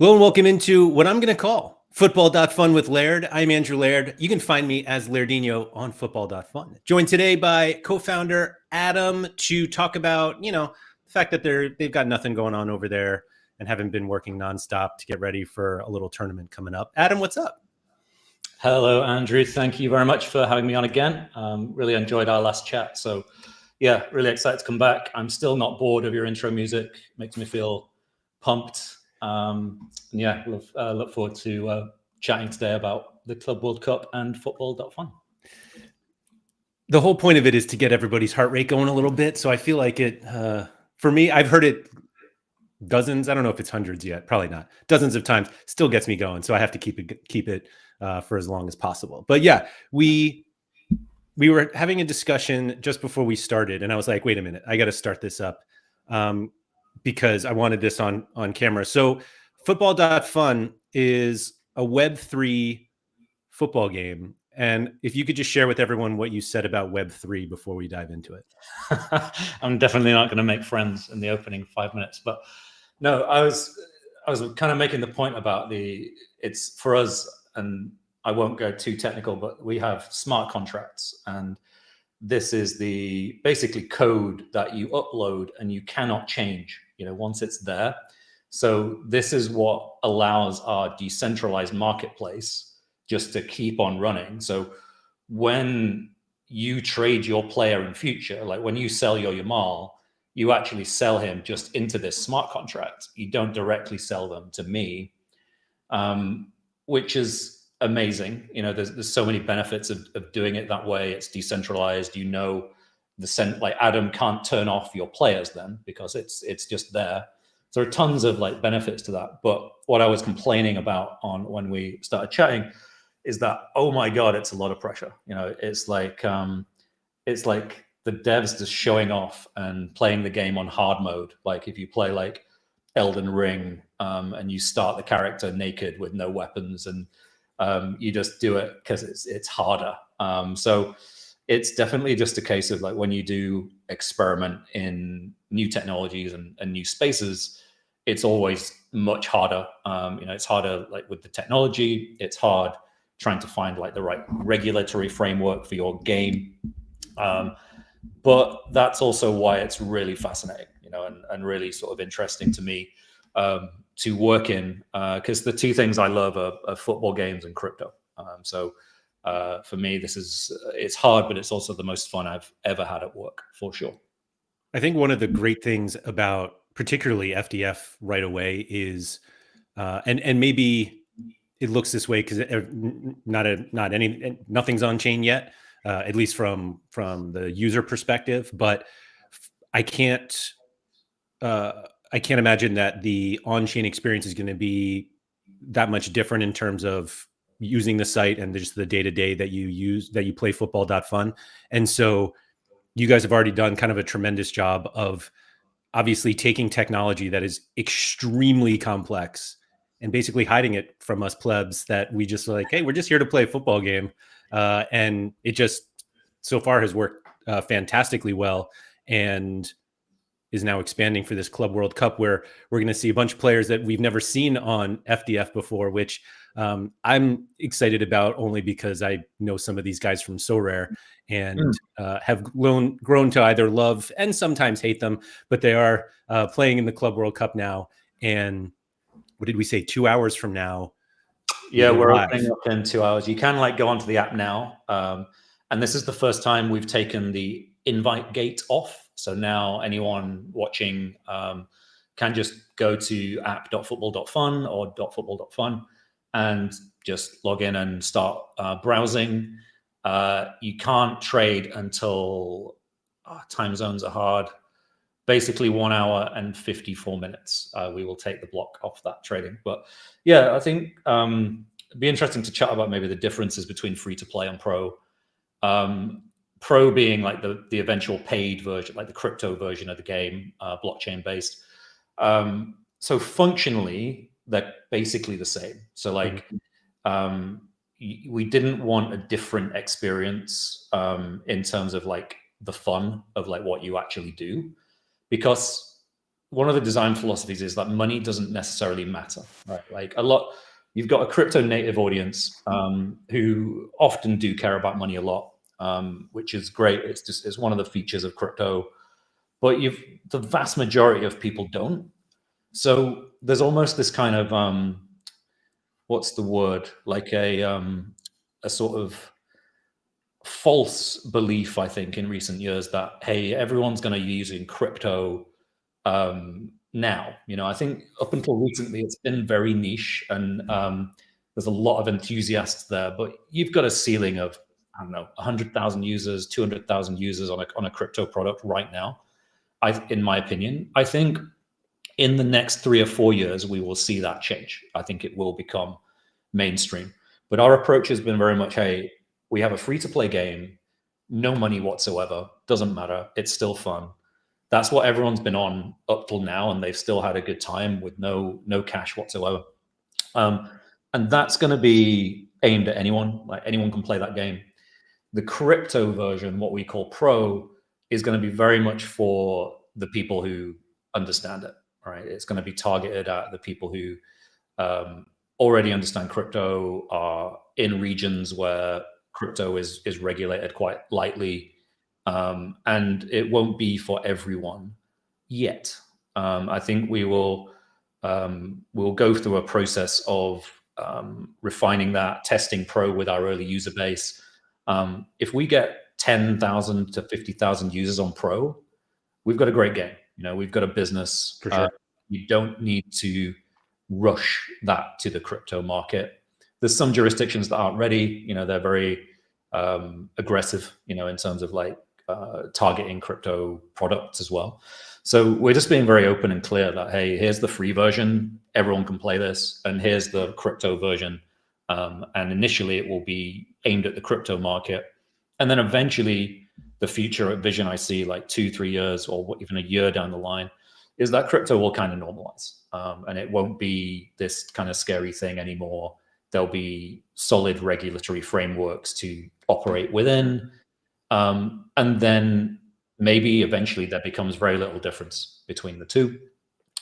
Hello and welcome into what I'm going to call Football.Fun with Laird. I'm Andrew Laird. You can find me as Lairdinho on Football.Fun. Joined today by co-founder Adam to talk about, the fact that they've got nothing going on over there and haven't been working nonstop to get ready for a little tournament coming up. Adam, what's up? Hello, Andrew. Thank you very much for having me on again. Really enjoyed our last chat. So yeah, really excited to come back. I'm still not bored of your intro music. Makes me feel pumped. Look forward to chatting today about the Club World Cup and Football.Fun. The whole point of it is to get everybody's heart rate going a little bit. So I feel like it, for me, I've heard it dozens. I don't know if it's hundreds yet. Probably not. Dozens of times. Still gets me going. So I have to keep it for as long as possible. But yeah, we were having a discussion just before we started, and I was like, wait a minute, I got to start this up because I wanted this on camera. So Football.Fun is a Web3 football game. And if you could just share with everyone what you said about Web3 before we dive into it. I'm definitely not going to make friends in the opening 5 minutes, but no, I was kind of making the point about it's for us, and I won't go too technical, but we have smart contracts, and this is the basically code that you upload and you cannot change, once it's there. So this is what allows our decentralized marketplace just to keep on running. So when you trade your player in future, like when you sell your Yamal, you actually sell him just into this smart contract. You don't directly sell them to me, which is amazing. There's so many benefits of doing it that way. It's decentralized. Like Adam can't turn off your players then because it's just there. So there are tons of benefits to that. But what I was complaining about when we started chatting is that, oh my God, it's a lot of pressure. It's like the devs just showing off and playing the game on hard mode. Like if you play like Elden Ring and you start the character naked with no weapons, and you just do it because it's harder. So it's definitely just a case of when you do experiment in new technologies and new spaces, it's always much harder. It's harder with the technology. It's hard trying to find the right regulatory framework for your game. But that's also why it's really fascinating, and really sort of interesting to me to work in, because the two things I love are football games and crypto. So for me, it's hard, but it's also the most fun I've ever had at work, for sure. I think one of the great things about particularly FDF right away is, and maybe it looks this way because nothing's on chain yet, at least from the user perspective. But I can't imagine that the on-chain experience is going to be that much different in terms of using the site and just the day-to-day that you play Football.Fun. And so you guys have already done kind of a tremendous job of obviously taking technology that is extremely complex and basically hiding it from us plebs that we just like, hey, we're just here to play a football game. And it just so far has worked fantastically well, and is now expanding for this Club World Cup, where we're going to see a bunch of players that we've never seen on FDF before, which I'm excited about only because I know some of these guys from SoRare and have grown to either love and sometimes hate them, but they are playing in the Club World Cup now. And what did we say? 2 hours from now? Yeah, we're opening up in 2 hours. You can go onto the app now. And this is the first time we've taken the invite gate off. So now anyone watching can just go to app.football.fun or .football.fun and just log in and start browsing. You can't trade until time zones are hard. Basically 1 hour and 54 minutes. We will take the block off that trading. But yeah, I think it'd be interesting to chat about maybe the differences between free to play and pro. Pro being the eventual paid version, the crypto version of the game, blockchain based. So functionally, they're basically the same. So we didn't want a different experience in terms of the fun of what you actually do, because one of the design philosophies is that money doesn't necessarily matter, right? Like you've got a crypto native audience who often do care about money a lot, which is great. It's one of the features of crypto, but the vast majority of people don't. So there's almost this kind of what's the word? Like a sort of false belief, I think, in recent years that, hey, everyone's going to be using crypto now. I think up until recently, it's been very niche, and there's a lot of enthusiasts there, but you've got a ceiling of, I don't know, 100,000 users, 200,000 users on a crypto product right now. In my opinion, I think in the next 3 or 4 years, we will see that change. I think it will become mainstream. But our approach has been very much, hey, we have a free-to-play game, no money whatsoever, doesn't matter, it's still fun. That's what everyone's been on up till now, and they've still had a good time with no cash whatsoever. And that's going to be aimed at anyone. Like, anyone can play that game. The crypto version, what we call Pro, is going to be very much for the people who understand it, right? It's going to be targeted at the people who already understand crypto, are in regions where crypto is regulated quite lightly, and it won't be for everyone yet. I think we'll go through a process of refining that, testing Pro with our early user base. If we get 10,000 to 50,000 users on Pro, we've got a great game. We've got a business. For sure. You don't need to rush that to the crypto market. There's some jurisdictions that aren't ready. They're very aggressive, in terms of like targeting crypto products as well. So we're just being very open and clear that, hey, here's the free version, everyone can play this, and here's the crypto version. And initially it will be aimed at the crypto market. And then eventually the future vision I see, like 2-3 years or even a year down the line, is that crypto will kind of normalize. And it won't be this kind of scary thing anymore. There'll be solid regulatory frameworks to operate within. And then maybe eventually there becomes very little difference between the two.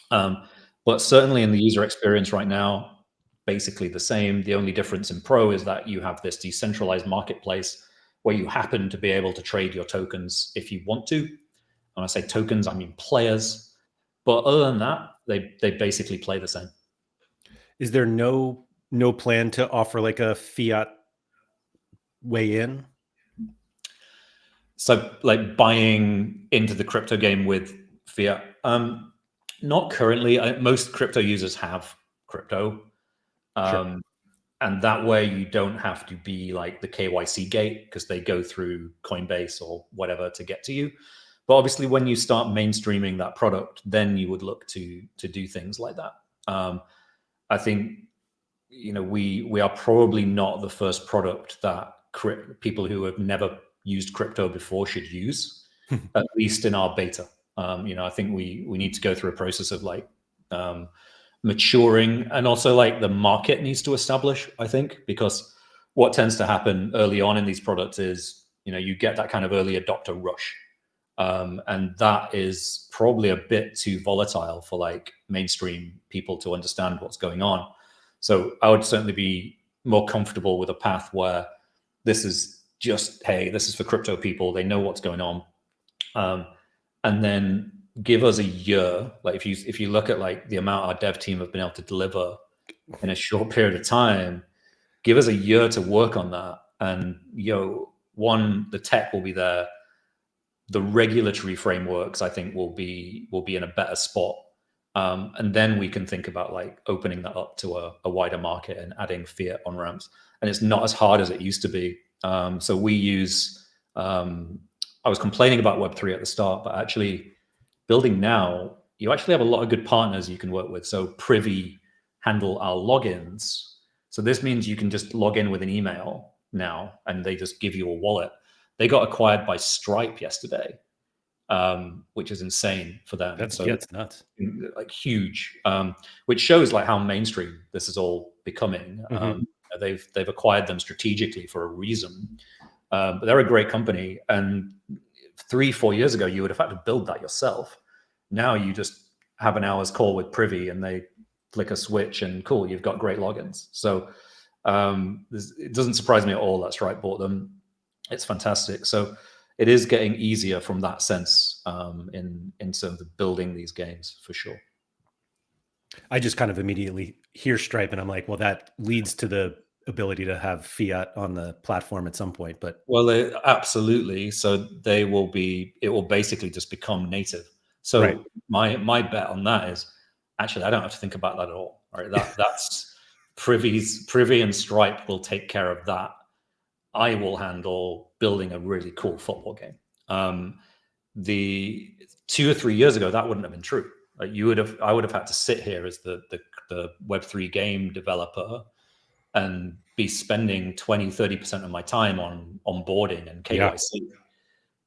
But certainly in the user experience right now, basically the same. The only difference in Pro is that you have this decentralized marketplace where you happen to be able to trade your tokens if you want to. When I say tokens, I mean players. But other than that, they basically play the same. Is there no plan to offer like a fiat way in? So like buying into the crypto game with fiat? Not currently. Most crypto users have crypto. Sure. And that way you don't have to be like the KYC gate, because they go through Coinbase or whatever to get to you. But obviously when you start mainstreaming that product, then you would look to do things like that. I think, we are probably not the first product that people who have never used crypto before should use, at least in our beta. I think we need to go through a process of like maturing, and also like the market needs to establish, I think, because what tends to happen early on in these products is, you get that kind of early adopter rush. And that is probably a bit too volatile for like mainstream people to understand what's going on. So I would certainly be more comfortable with a path where this is just, hey, this is for crypto people. They know what's going on. And then give us a year. Like if you look at like the amount our dev team have been able to deliver in a short period of time, give us a year to work on that. And the tech will be there. The regulatory frameworks, I think, will be in a better spot. And then we can think about like opening that up to a wider market and adding fiat on ramps. And it's not as hard as it used to be. So we use, I was complaining about Web3 at the start, but actually building now, you actually have a lot of good partners you can work with. So Privy handle our logins. So this means you can just log in with an email now, and they just give you a wallet. They got acquired by Stripe yesterday, which is insane for them. It's nuts. Like huge, which shows like how mainstream this is all becoming. They've acquired them strategically for a reason, but they're a great company. And 3-4 years ago, you would have had to build that yourself. Now you just have an hour's call with Privy and they flick a switch and cool, you've got great logins. So it doesn't surprise me at all that Stripe bought them. It's fantastic. So it is getting easier from that sense in terms of building these games for sure. I just kind of immediately hear Stripe and I'm like, well, that leads to the ability to have fiat on the platform at some point. But well, absolutely. So it will basically just become native. So right. my bet on that is actually I don't have to think about that at all. Right. That's Privy and Stripe will take care of that. I will handle building a really cool football game. The 2 or 3 years ago, that wouldn't have been true. Like I would have had to sit here as the Web3 game developer and be spending 20-30% of my time on onboarding and KYC. Yeah.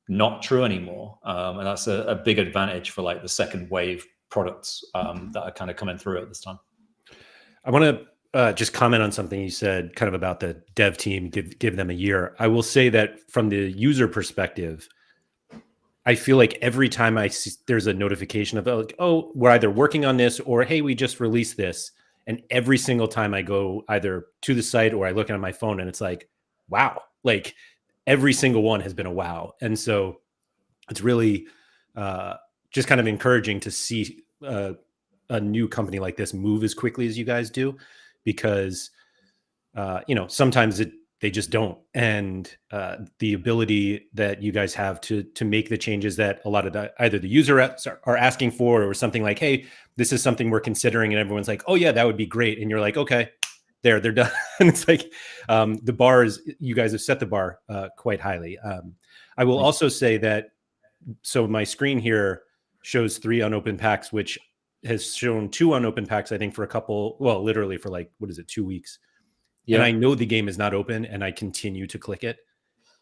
Not true anymore. And that's a big advantage for like the second wave products that are kind of coming through at this time. I want to just comment on something you said kind of about the dev team, give them a year. I will say that from the user perspective, I feel like every time I see there's a notification of like, oh, we're either working on this or, hey, we just released this. And every single time I go either to the site or I look at my phone and it's like, wow, like every single one has been a wow. And so it's really just kind of encouraging to see a new company like this move as quickly as you guys do, because, sometimes they just don't. And the ability that you guys have to make the changes that a lot of either the user are asking for or something like, hey, this is something we're considering. And everyone's like, oh yeah, that would be great. And you're like, okay, they're done. And it's like the bar is, you guys have set the bar quite highly. I will also say that, so my screen here shows 3 unopened packs, which has shown 2 unopened packs, I think for literally for like, 2 weeks. Yeah. And I know the game is not open and I continue to click it.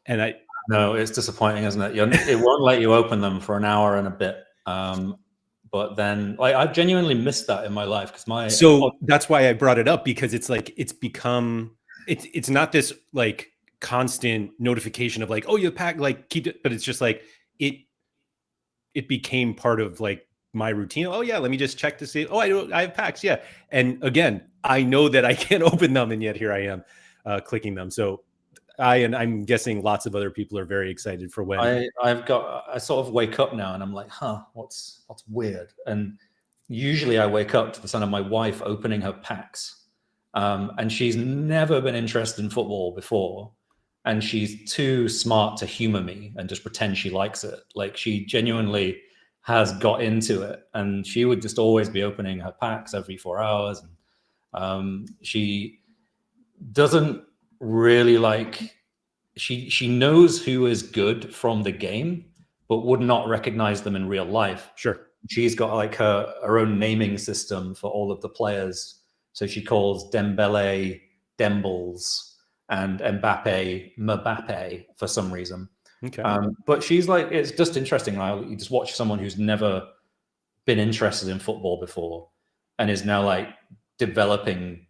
And no, it's disappointing, isn't it? It won't let you open them for an hour and a bit. But then I've genuinely missed that in my life so that's why I brought it up, because it's like, it's not this like constant notification of like, oh, you pack, like keep it, but it's just like, it became part of like my routine. Oh yeah, let me just check to see. Oh, I have packs. Yeah. And again, I know that I can't open them, and yet here I am clicking them. So I'm guessing lots of other people are very excited for when I sort of wake up now and I'm like, what's weird? And usually I wake up to the sound of my wife opening her packs. And she's never been interested in football before. And she's too smart to humor me and just pretend she likes it. Like she genuinely has got into it, and she would just always be opening her packs every 4 hours. And she doesn't really like, she knows who is good from the game, but would not recognize them in real life. Sure. She's got like her own naming system for all of the players. So she calls Dembele Dembles and Mbappe Mbappe for some reason. Okay. But she's like, it's just interesting. You just watch someone who's never been interested in football before and is now like developing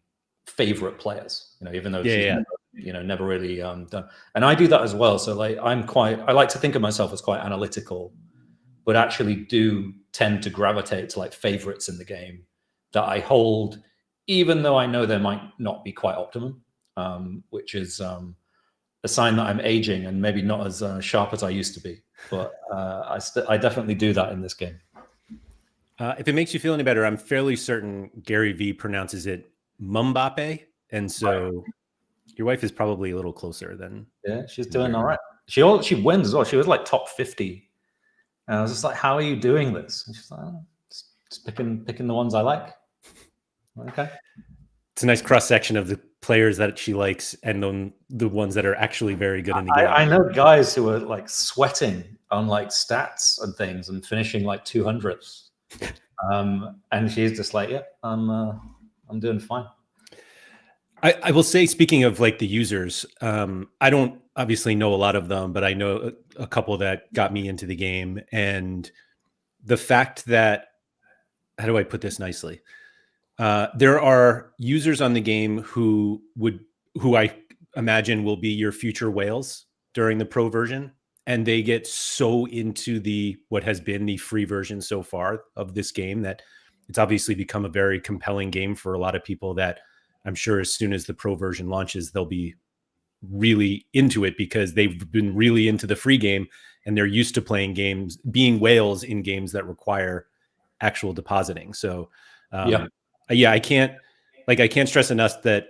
favorite players, even though she's never really done. And I do that as well. So like, I like to think of myself as quite analytical, but actually do tend to gravitate to like favorites in the game that I hold, even though I know they might not be quite optimum, which is a sign that I'm aging and maybe not as sharp as I used to be. But I definitely do that in this game. If it makes you feel any better, I'm fairly certain Gary V pronounces it Mumbappe. And so your wife is probably a little closer than. Yeah, she's doing all right. She wins as well. She was like top 50. And I was just like, how are you doing this? And she's like, just picking the ones I like. Okay. It's a nice cross section of the players that she likes and then the ones that are actually very good in the game. I know guys who are like sweating on like stats and things and finishing like 200ths. And she's just like, yeah, I'm doing fine. I will say, speaking of like the users, I don't obviously know a lot of them, but I know a couple that got me into the game. And the fact that, how do I put this nicely? There are users on the game who I imagine will be your future whales during the pro version. and they get so into what has been the free version so far of this game that it's obviously become a very compelling game for a lot of people that I'm sure as soon as the pro version launches, they'll be really into it because they've been really into the free game and they're used to playing games, being whales in games that require actual depositing. So Yeah. I can't stress enough that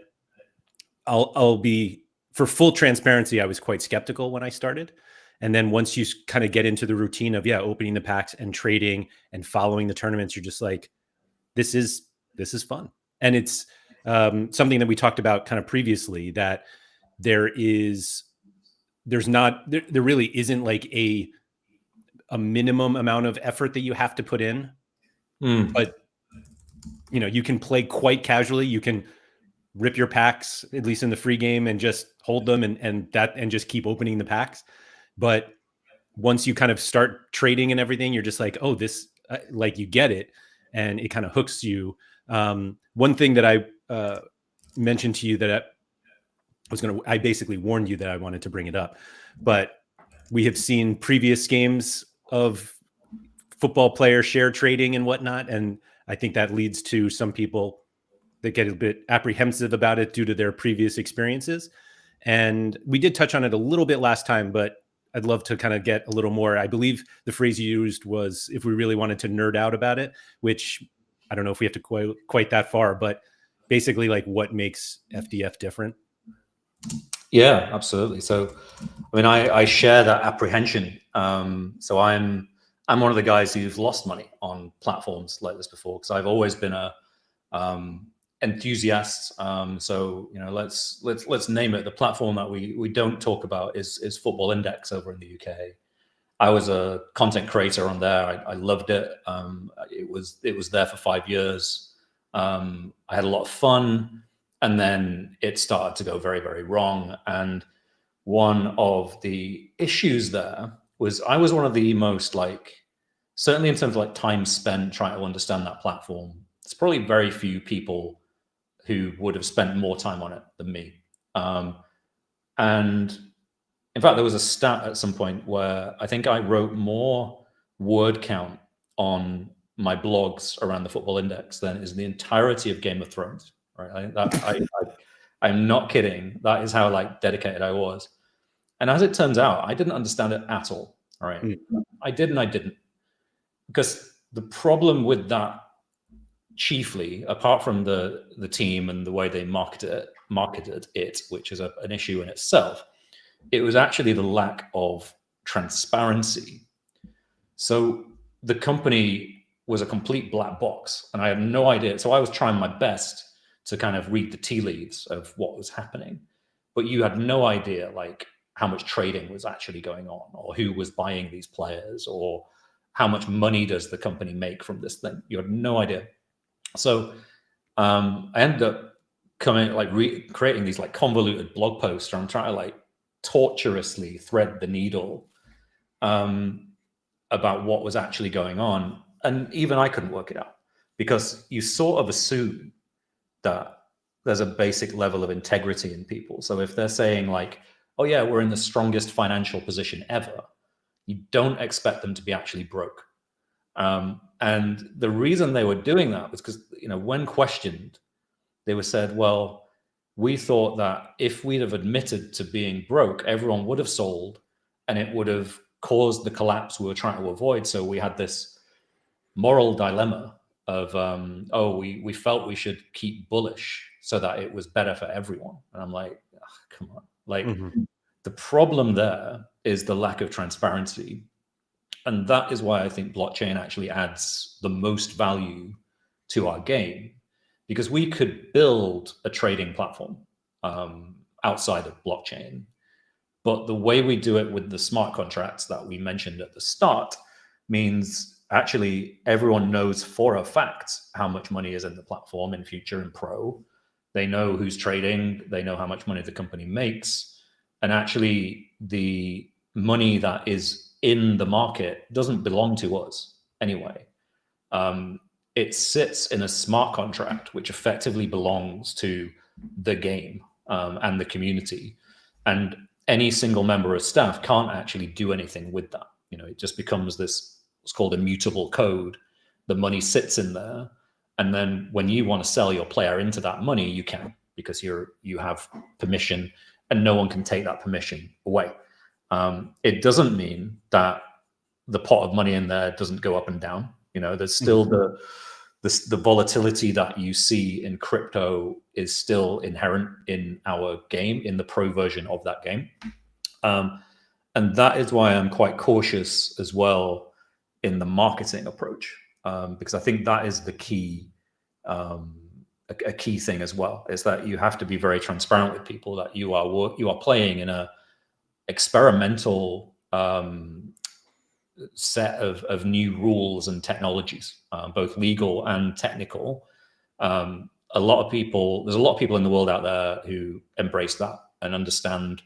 I'll be, for full transparency, I was quite skeptical when I started. And then once you kind of get into the routine of, opening the packs and trading and following the tournaments, you're just like, this is fun. And it's something that we talked about kind of previously, that there really isn't like a minimum amount of effort that you have to put in, but you can play quite casually. You can rip your packs, at least in the free game, and just hold them and just keep opening the packs. But once you kind of start trading and everything, you're just like, oh, this, like, you get it, and it kind of hooks you. One thing that I mentioned to you that I basically warned you that I wanted to bring it up, but we have seen previous games of football player share trading and whatnot, and I think that leads to some people that get a bit apprehensive about it due to their previous experiences. And we did touch on it a little bit last time, but I'd love to kind of get a little more. I believe the phrase you used was if we really wanted to nerd out about it, which I don't know if we have to quite that far, but basically like what makes FDF different. Yeah, absolutely. So, I mean, I share that apprehension. So I'm one of the guys who's lost money on platforms like this before, because I've always been a enthusiast. So let's name it. The platform that we don't talk about is Football Index over in the UK. I was a content creator on there. I loved it. It was there for 5 years. I had a lot of fun. And then it started to go very, very wrong. And one of the issues there was I was one of the most, like, certainly in terms of like time spent trying to understand that platform, there's probably very few people who would have spent more time on it than me. And in fact, there was a stat at some point where I think I wrote more word count on my blogs around the Football Index than is the entirety of Game of Thrones. Right? I'm not kidding. That is how like dedicated I was. And as it turns out, I didn't understand it at all. All right. I did and I didn't. Because the problem with that, chiefly, apart from the team and the way they marketed it, which is an issue in itself, it was actually the lack of transparency. So the company was a complete black box, and I had no idea. So I was trying my best to kind of read the tea leaves of what was happening, but you had no idea like how much trading was actually going on, or who was buying these players, or how much money does the company make from this thing. You had no idea. So I ended up creating these like convoluted blog posts where I'm trying to like tortuously thread the needle about what was actually going on. And even I couldn't work it out, because you sort of assume that there's a basic level of integrity in people. So if they're saying like, oh yeah, we're in the strongest financial position ever, you don't expect them to be actually broke. And the reason they were doing that was because, when questioned, they were said, well, we thought that if we'd have admitted to being broke, everyone would have sold and it would have caused the collapse we were trying to avoid. So we had this moral dilemma of, we felt we should keep bullish so that it was better for everyone. And I'm like, come on. Like, the problem there is the lack of transparency. And that is why I think blockchain actually adds the most value to our game, because we could build a trading platform outside of blockchain. But the way we do it with the smart contracts that we mentioned at the start means actually everyone knows for a fact how much money is in the platform in future and pro. They know who's trading. They know how much money the company makes. And actually the money that is in the market doesn't belong to us anyway. It sits in a smart contract, which effectively belongs to the game and the community. And any single member of staff can't actually do anything with that. It just becomes this, what's called immutable code. The money sits in there, and then when you want to sell your player into that money, you can, because you have permission, and no one can take that permission away. It doesn't mean that the pot of money in there doesn't go up and down. There's still the volatility that you see in crypto is still inherent in our game, in the pro version of that game. And that is why I'm quite cautious as well in the marketing approach, because I think that is the key, a key thing as well, is that you have to be very transparent with people that you are playing in a experimental set of new rules and technologies, both legal and technical. There's a lot of people in the world out there who embrace that and understand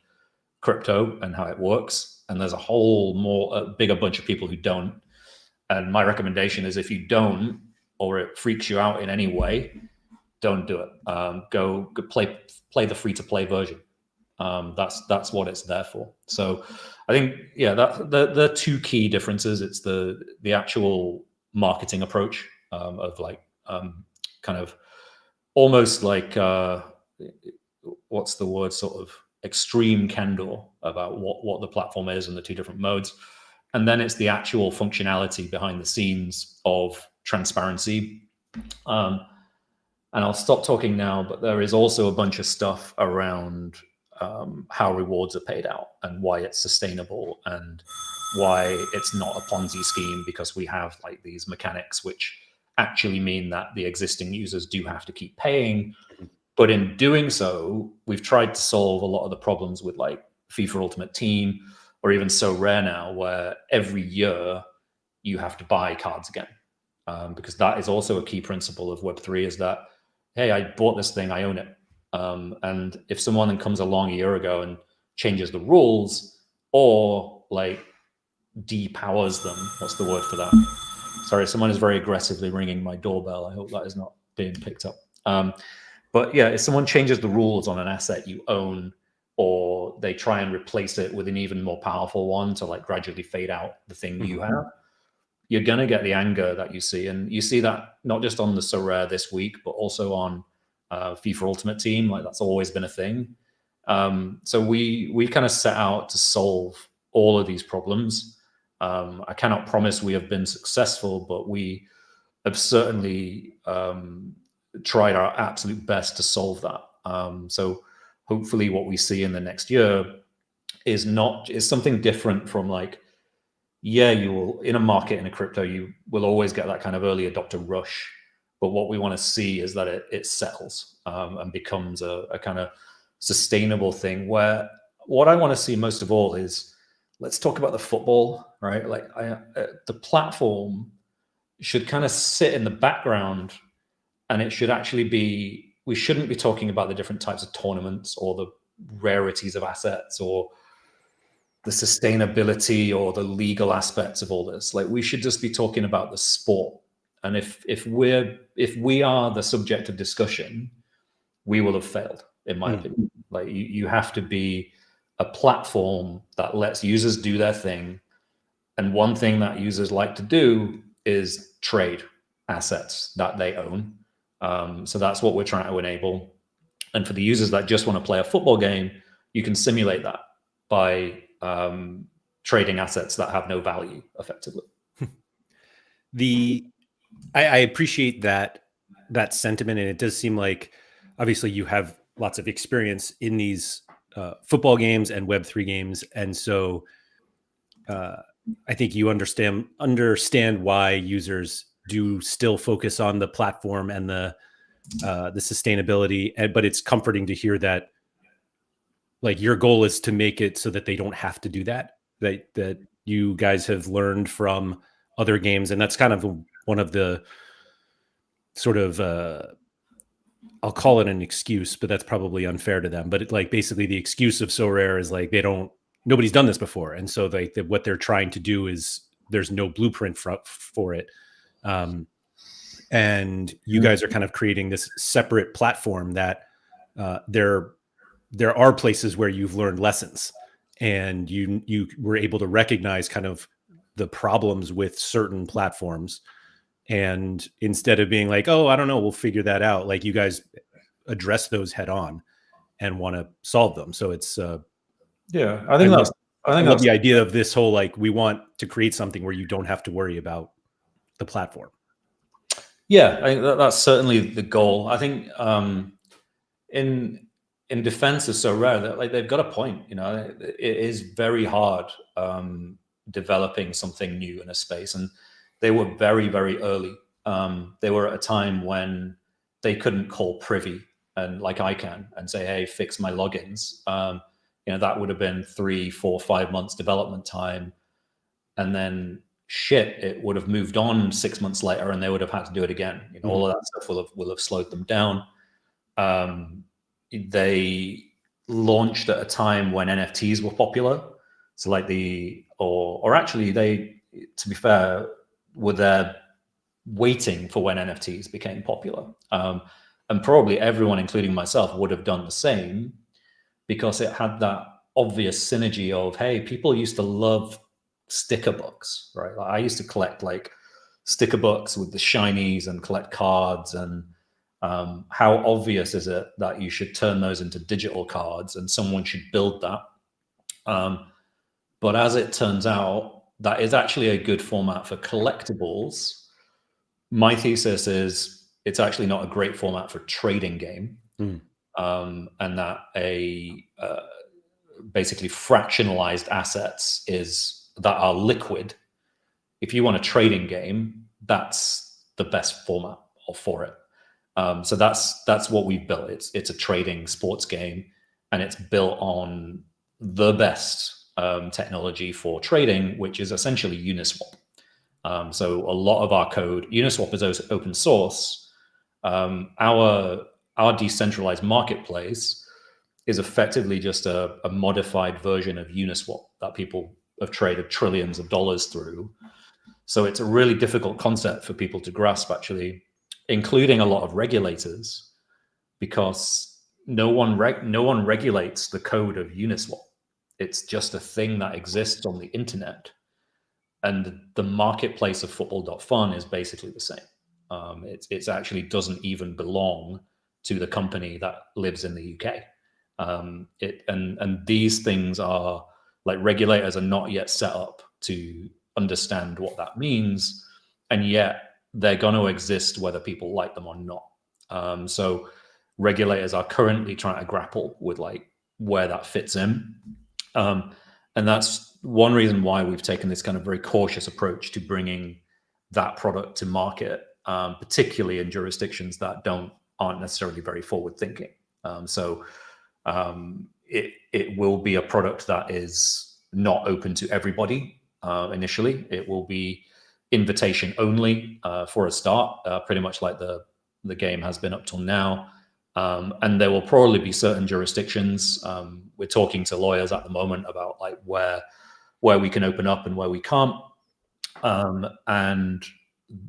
crypto and how it works. And there's a bigger bunch of people who don't. And my recommendation is, if you don't, or it freaks you out in any way, don't do it. Go play the free-to-play version. That's what it's there for. So I think, that the two key differences. It's the actual marketing approach, of like, kind of almost like, what's the word, sort of extreme candor about what the platform is and the two different modes. And then it's the actual functionality behind the scenes of transparency. And I'll stop talking now, but there is also a bunch of stuff around how rewards are paid out and why it's sustainable and why it's not a Ponzi scheme, because we have like these mechanics which actually mean that the existing users do have to keep paying. But in doing so, we've tried to solve a lot of the problems with like FIFA Ultimate Team, or even So Rare now, where every year you have to buy cards again. Because that is also a key principle of Web3, is that, hey, I bought this thing, I own it. And if someone then comes along a year ago and changes the rules, or like depowers them, what's the word for that? Sorry, someone is very aggressively ringing my doorbell. I hope that is not being picked up. But yeah, if someone changes the rules on an asset you own, or they try and replace it with an even more powerful one to like gradually fade out the thing you have, you're going to get the anger that you see. And you see that not just on the So Rare this week, but also on FIFA Ultimate Team. Like, that's always been a thing. So we kind of set out to solve all of these problems. I cannot promise we have been successful, but we have certainly tried our absolute best to solve that. So hopefully what we see in the next year is something different from like, you will, in a market, in a crypto, you will always get that kind of early adopter rush. But what we want to see is that it settles and becomes a kind of sustainable thing, where what I want to see most of all is, let's talk about the football, right? Like the platform should kind of sit in the background, and it should actually be, we shouldn't be talking about the different types of tournaments or the rarities of assets or the sustainability or the legal aspects of all this. Like, we should just be talking about the sport. And if we are the subject of discussion, we will have failed, in my opinion. Like, you have to be a platform that lets users do their thing. And one thing that users like to do is trade assets that they own. So that's what we're trying to enable. And for the users that just want to play a football game, you can simulate that by trading assets that have no value, effectively. I appreciate that sentiment, and it does seem like, obviously, you have lots of experience in these football games and Web3 games, and so I think you understand why users do still focus on the platform and the sustainability. But it's comforting to hear that, like, your goal is to make it so that they don't have to do that. That you guys have learned from other games, and that's kind of one of the sort of I'll call it an excuse, but that's probably unfair to them. But basically the excuse of So Rare is like, nobody's done this before, and so what they're trying to do is, there's no blueprint for it. And you guys are kind of creating this separate platform that there are places where you've learned lessons, and you were able to recognize kind of the problems with certain platforms, and instead of being like, oh, I don't know, we'll figure that out, like you guys address those head on and want to solve them. So it's Yeah, I love I think love that's the idea of this whole, like, we want to create something where you don't have to worry about the platform. yeah, I think that's certainly the goal. I think in defense is so rare that like they've got a point. You know, it is very hard developing something new in a space, and they were very very early. They were at a time when they couldn't call privy and like I can and say, hey, fix my logins. You know, that would have been 3, 4, 5 months development time, and then shit, it would have moved on 6 months later, and they would have had to do it again. You know, all of that stuff will have slowed them down. They launched at a time when NFTs were popular, so like or actually they, to be fair, were there waiting for when NFTs became popular, and probably everyone, including myself, would have done the same because it had that obvious synergy of, hey, people used to love sticker books, right? Like I used to collect like sticker books with the shinies and collect cards, and how obvious is it that you should turn those into digital cards and someone should build that. But as it turns out, that is actually a good format for collectibles. My thesis is it's actually not a great format for trading game. And that basically fractionalized assets that are liquid. If you want a trading game, that's the best format for it. So that's what we've built. It's a trading sports game, and it's built on the best technology for trading, which is essentially Uniswap. So a lot of our code, Uniswap is open source. Our decentralized marketplace is effectively just a modified version of Uniswap that people have traded trillions of dollars through. So it's a really difficult concept for people to grasp, actually, including a lot of regulators, because no one regulates the code of Uniswap. It's just a thing that exists on the internet. And the marketplace of Football.Fun is basically the same. It actually doesn't even belong to the company that lives in the UK. And these things are like, regulators are not yet set up to understand what that means, and yet they're going to exist whether people like them or not. So regulators are currently trying to grapple with like where that fits in. And that's one reason why we've taken this kind of very cautious approach to bringing that product to market, particularly in jurisdictions that aren't necessarily very forward thinking. It will be a product that is not open to everybody initially. It will be invitation only for a start, pretty much like the game has been up till now. And there will probably be certain jurisdictions. We're talking to lawyers at the moment about like where we can open up and where we can't. And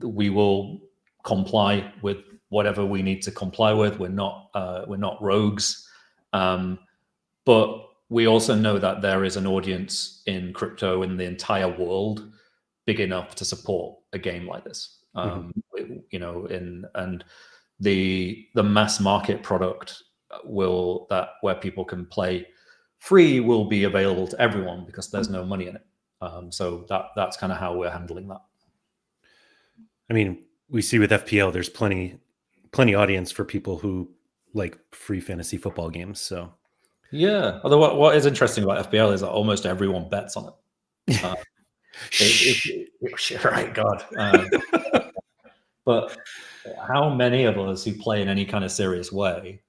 we will comply with whatever we need to comply with. We're not rogues. But we also know that there is an audience in crypto in the entire world big enough to support a game like this. You know, and the mass market product where people can play free will be available to everyone because there's no money in it. So that's kind of how we're handling that. I mean, we see with FPL, there's plenty audience for people who like free fantasy football games. So yeah. Although what is interesting about FPL is that almost everyone bets on it. Right, God. But how many of us who play in any kind of serious way,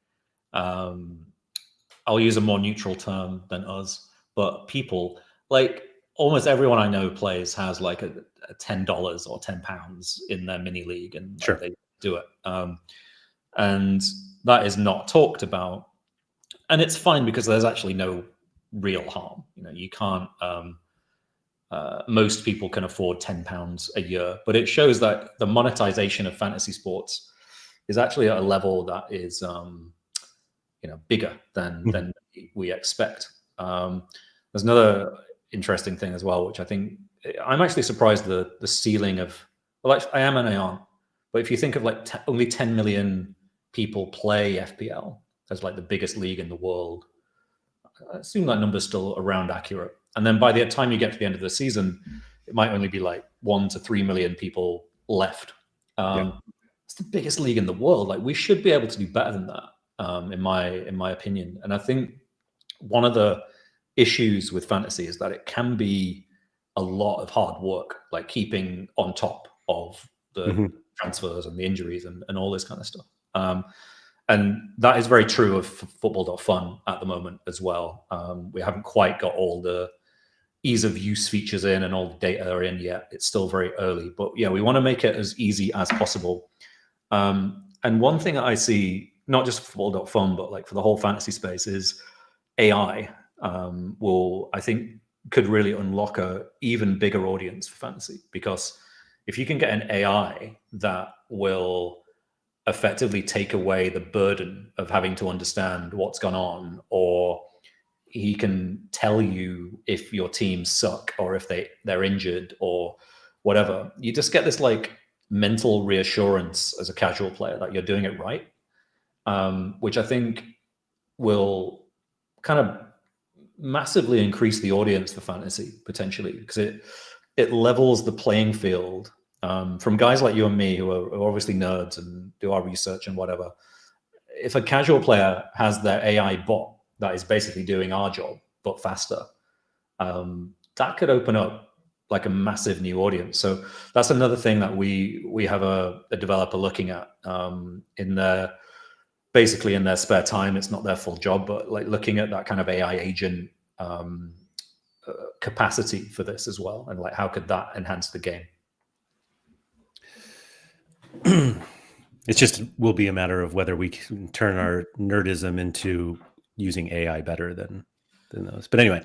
I'll use a more neutral term than us, but people, like almost everyone I know plays has like a $10 or £10 in their mini league, and sure, they do it. And that is not talked about. And it's fine because there's actually no real harm. You know, you can't, most people can afford £10 a year, but it shows that the monetization of fantasy sports is actually at a level that is, bigger than we expect. There's another interesting thing as well, which I think I'm actually surprised the ceiling of, well, actually, I am and I aren't. But if you think of like only 10 million people play FPL as like the biggest league in the world, I assume that number's still around accurate. And then by the time you get to the end of the season, it might only be like 1 to 3 million people left. It's the biggest league in the world. Like we should be able to do better than that, in my opinion. And I think one of the issues with fantasy is that it can be a lot of hard work, like keeping on top of the transfers and the injuries and all this kind of stuff. And that is very true of Football.Fun at the moment as well. We haven't quite got all the ease of use features in and all the data are in yet. It's still very early, but yeah, we want to make it as easy as possible. And one thing that I see, not just for Football.Fun, but like for the whole fantasy space, is AI will, I think, could really unlock a even bigger audience for fantasy. Because if you can get an AI that will effectively take away the burden of having to understand what's gone on, or he can tell you if your team suck or if they're injured or whatever, you just get this like mental reassurance as a casual player that you're doing it right, which I think will kind of massively increase the audience for fantasy potentially, because it levels the playing field, from guys like you and me who are obviously nerds and do our research and whatever. If a casual player has their AI bot that is basically doing our job but faster, that could open up like a massive new audience. So that's another thing that we have a developer looking at, in their basically in their spare time. It's not their full job, but like looking at that kind of AI agent capacity for this as well, and like how could that enhance the game. It's just will be a matter of whether we can turn our nerdism into using AI better than those. But anyway,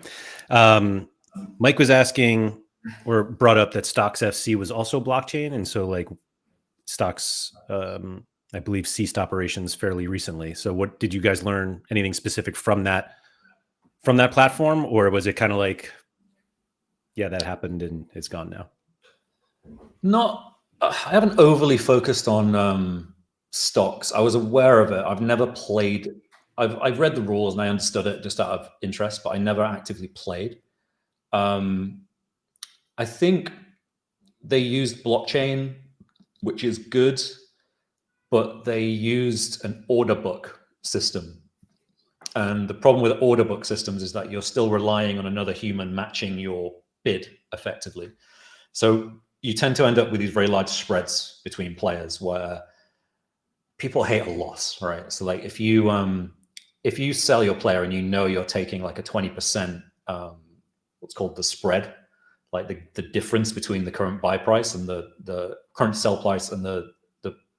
Mike was asking or brought up that Stocks FC was also blockchain, and so like Stocks, I believe, ceased operations fairly recently. So what did you guys learn? Anything specific from that platform, or was it kind of like, yeah, that happened and it's gone now? I haven't overly focused on Stocks. I was aware of it. I've never played. I've read the rules and I understood it just out of interest, but I never actively played. I think they used blockchain, which is good, but they used an order book system. And the problem with order book systems is that you're still relying on another human matching your bid effectively. So you tend to end up with these very large spreads between players where people hate a loss, right? So like if you sell your player and you know you're taking like a 20%, what's called the spread, like the difference between the current buy price and the current sell price and the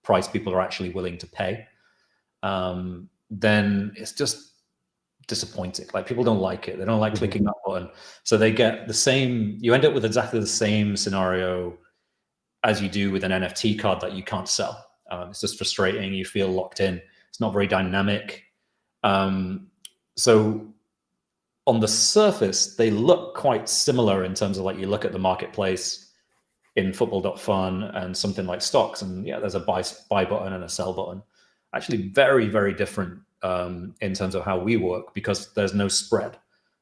price people are actually willing to pay, then it's just disappointing. Like people don't like it. They don't like clicking that button. So they get the same, you end up with exactly the same scenario as you do with an NFT card that you can't sell. It's just frustrating. You feel locked in. It's not very dynamic. So on the surface, they look quite similar in terms of like you look at the marketplace in Football.Fun and something like Stocks, and yeah, there's a buy button and a sell button. Actually very, very different in terms of how we work, because there's no spread.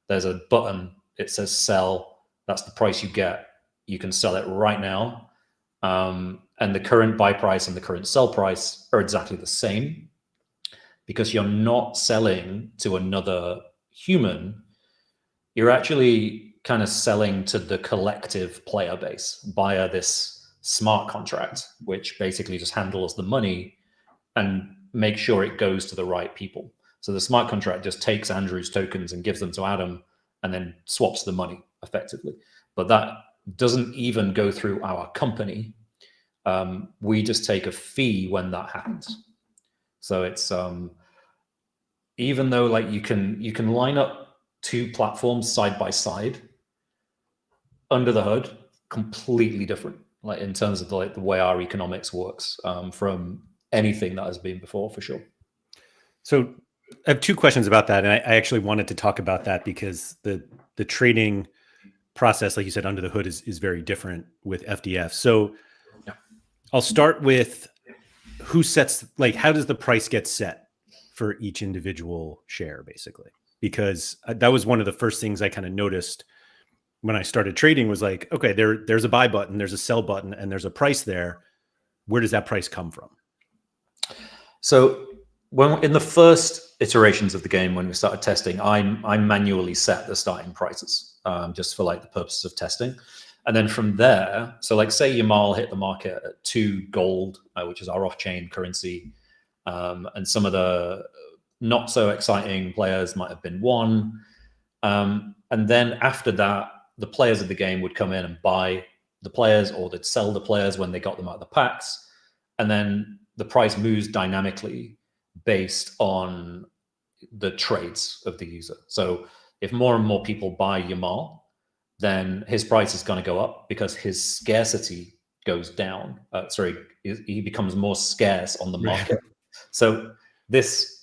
There's a button, it says sell, that's the price you get. You can sell it right now. And the current buy price and the current sell price are exactly the same, because you're not selling to another human. You're actually kind of selling to the collective player base via this smart contract, which basically just handles the money and make sure it goes to the right people. So the smart contract just takes Andrew's tokens and gives them to Adam and then swaps the money effectively. But that doesn't even go through our company. We just take a fee when that happens. So it's even though like you can line up two platforms side by side, under the hood, completely different, like in terms of the way our economics works, from anything that has been before, for sure. So I have two questions about that, and I actually wanted to talk about that because the trading process, like you said, under the hood is very different with FDF. So Yeah. I'll start with who sets, like, how does the price get set for each individual share, basically? Because that was one of the first things I kind of noticed when I started trading was like, okay, there's a buy button, there's a sell button, and there's a price there. Where does that price come from? So when in the first iterations of the game, when we started testing, I manually set the starting prices just for like the purposes of testing. And then from there, so like say Yamal hit the market at 2 gold, which is our off-chain currency, and some of the not so exciting players might have been 1. And then after that, the players of the game would come in and buy the players, or they'd sell the players when they got them out of the packs. And then the price moves dynamically based on the trades of the user. So if more and more people buy Yamal, then his price is going to go up because his scarcity goes down. He becomes more scarce on the market. So this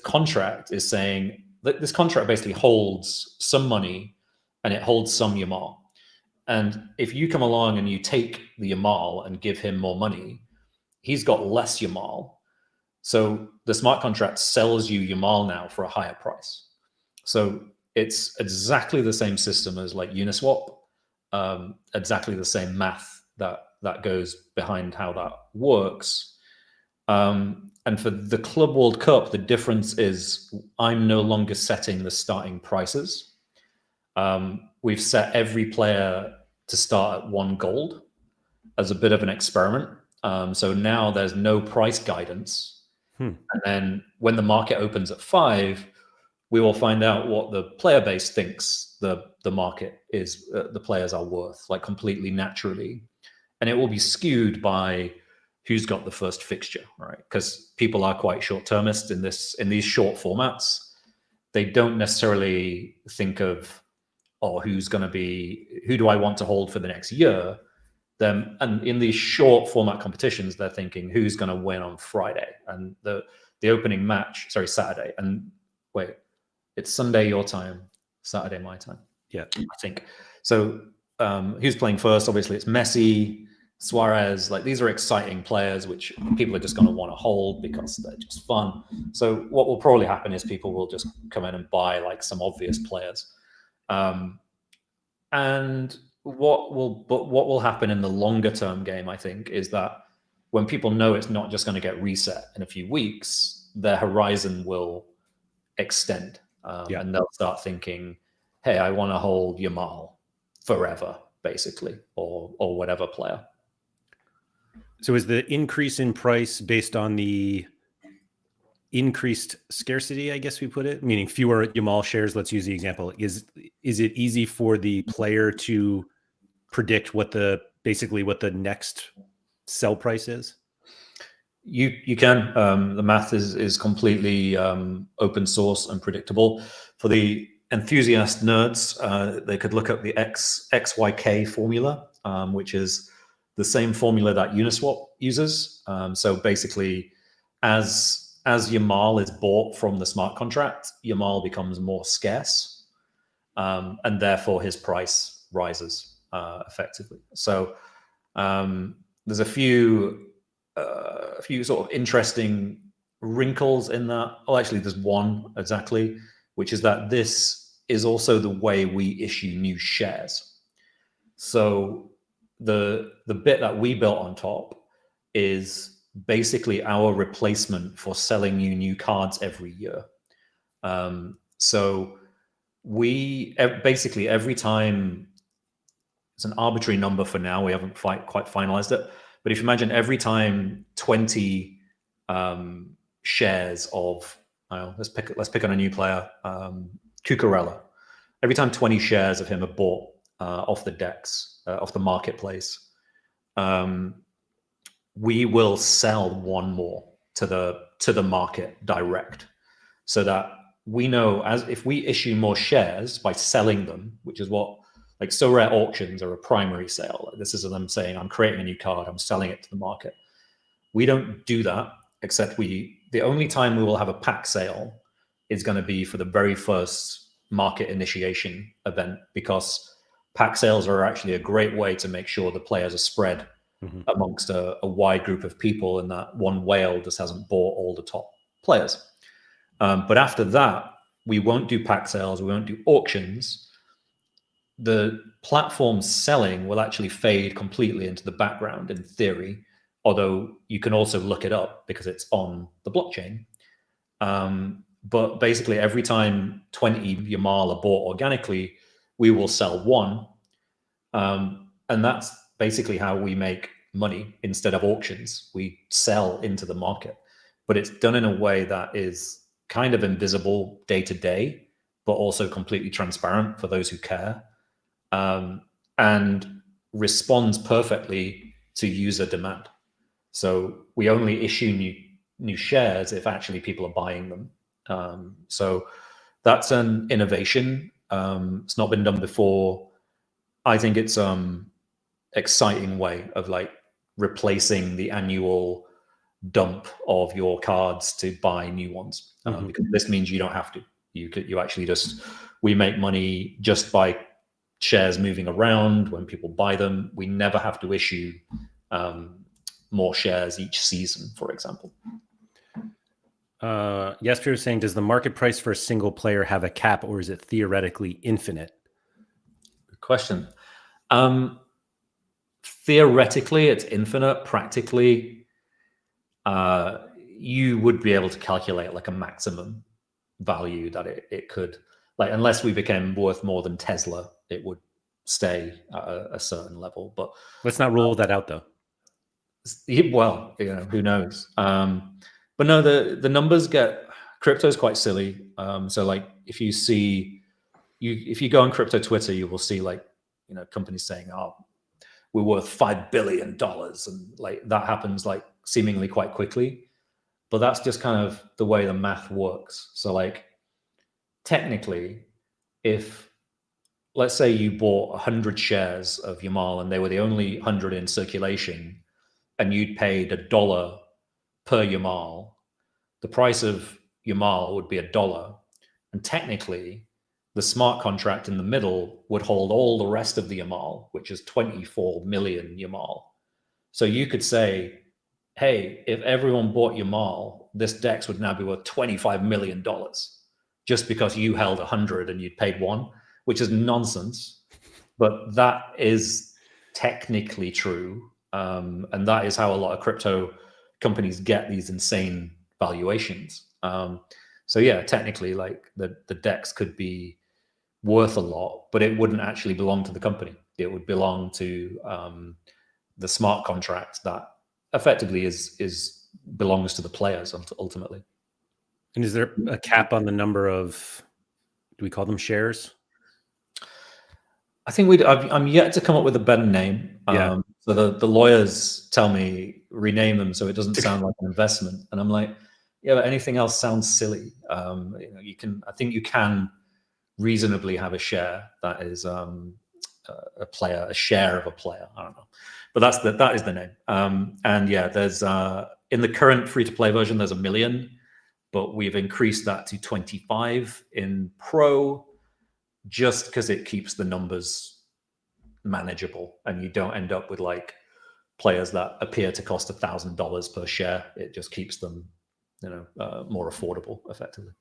contract is saying that this contract basically holds some money and it holds some Yamal. And if you come along and you take the Yamal and give him more money, he's got less Yamal. So the smart contract sells you Yamal now for a higher price. So it's exactly the same system as like Uniswap, exactly the same math that goes behind how that works. And for the Club World Cup, the difference is I'm no longer setting the starting prices. We've set every player to start at 1 gold as a bit of an experiment. So now there's no price guidance. And then when the market opens at 5, we will find out what the player base thinks the market is, the players are worth, like completely naturally. And it will be skewed by who's got the first fixture, right? Because people are quite short-termist in these short formats. They don't necessarily think of, oh, who do I want to hold for the next year? And in these short format competitions, they're thinking who's going to win on Friday and the opening match, Saturday. And wait, it's Sunday your time, Saturday my time. Yeah, I think. So who's playing first? Obviously, it's Messi, Suarez. Like these are exciting players, which people are just going to want to hold because they're just fun. So what will probably happen is people will just come in and buy like some obvious players. And what will happen in the longer term game, I think, is that when people know it's not just going to get reset in a few weeks, their horizon will extend. And they'll start thinking, hey, I want to hold Yamal forever, basically, or whatever player. So is the increase in price based on the increased scarcity, I guess we put it, meaning fewer Yamal shares? Let's use the example. Is it easy for the player to predict what the next sell price is? You can. The math is completely open source and predictable. For the enthusiast nerds, they could look up the XYK formula, which is the same formula that Uniswap uses. So basically, as Yamal is bought from the smart contract, Yamal becomes more scarce, and therefore his price rises effectively. So there's a few sort of interesting wrinkles in that. Oh, actually, there's one exactly, which is that this is also the way we issue new shares. So the bit that we built on top is basically our replacement for selling you new cards every year. So we basically every time, it's an arbitrary number for now, we haven't quite finalized it, but if you imagine every time 20 shares of, let's pick on a new player, Cucurella. Every time 20 shares of him are bought off the DEX, off the marketplace, we will sell 1 more to the market direct, so that we know as if we issue more shares by selling them, which is what like So Rare auctions are a primary sale. This is them saying, I'm creating a new card, I'm selling it to the market. We don't do that, except the only time we will have a pack sale is going to be for the very first market initiation event, because pack sales are actually a great way to make sure the players are spread amongst a wide group of people, and that one whale just hasn't bought all the top players. But after that, we won't do pack sales, we won't do auctions. The platform selling will actually fade completely into the background in theory, although you can also look it up because it's on the blockchain. But basically, every time 20 Yamal are bought organically, we will sell one. And that's basically how we make money instead of auctions. We sell into the market, but it's done in a way that is kind of invisible day to day, but also completely transparent for those who care, and responds perfectly to user demand. So we only issue new shares if actually people are buying them. So that's an innovation. It's not been done before. I think it's exciting way of like replacing the annual dump of your cards to buy new ones, because this means you don't have to. You actually just, we make money just by shares moving around when people buy them. We never have to issue more shares each season, for example. Jesper is saying, does the market price for a single player have a cap, or is it theoretically infinite? Good question. Theoretically, it's infinite. Practically, you would be able to calculate like a maximum value that it could, like, unless we became worth more than Tesla, it would stay at a certain level. But let's not rule that out, though. Well, who knows? But no, the numbers get, crypto is quite silly. So like if you go on crypto Twitter, you will see like, companies saying, oh, we're worth $5 billion. And like that happens like seemingly quite quickly. But that's just kind of the way the math works. So like technically, if let's say you bought 100 shares of Yamal and they were the only 100 in circulation, and you'd paid $1 per Yamal, the price of Yamal would be $1. And technically, the smart contract in the middle would hold all the rest of the Yamal, which is 24 million Yamal. So you could say, hey, if everyone bought Yamal, this DEX would now be worth $25 million just because you held 100 and you'd paid one, which is nonsense. But that is technically true. And that is how a lot of crypto companies get these insane valuations. So yeah, technically, like the DEX could be worth a lot, but it wouldn't actually belong to the company. It would belong to the smart contract that effectively belongs to the players ultimately. And is there a cap on the number of, do we call them shares? I think I'm yet to come up with a better name. Yeah. So the lawyers tell me rename them so it doesn't sound like an investment, and I'm like, yeah, but anything else sounds silly. I think you can reasonably have a share that is a share of a player. I don't know, but that is the name. And yeah, there's in the current free-to-play version, there's 1 million, but we've increased that to 25 in Pro, just because it keeps the numbers manageable and you don't end up with like players that appear to cost $1,000 per share. It just keeps them, more affordable effectively.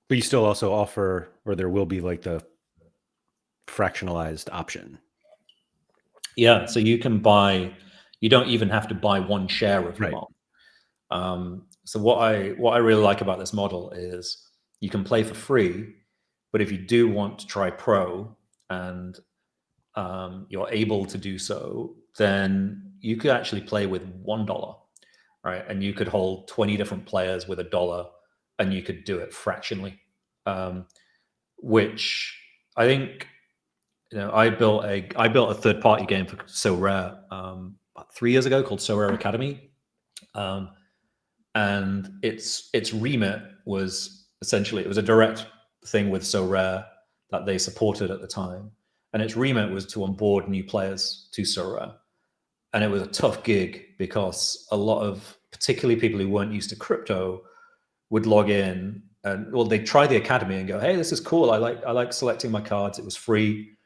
But you still also offer, or there will be like the fractionalized option. Yeah, so you can buy, you don't even have to buy one share of your model. So what I really like about this model is you can play for free, but if you do want to try Pro and you're able to do so, then you could actually play with $1, right? And you could hold 20 different players with $1, and you could do it fractionally, which I think, I built a third-party game for So Rare about 3 years ago called So Rare Academy, and its remit was essentially, it was a direct thing with So Rare that they supported at the time, and its remit was to onboard new players to So Rare. And it was a tough gig because a lot of, particularly people who weren't used to crypto, would log in and well, they try the academy and go, hey, this is cool. I like selecting my cards. It was free.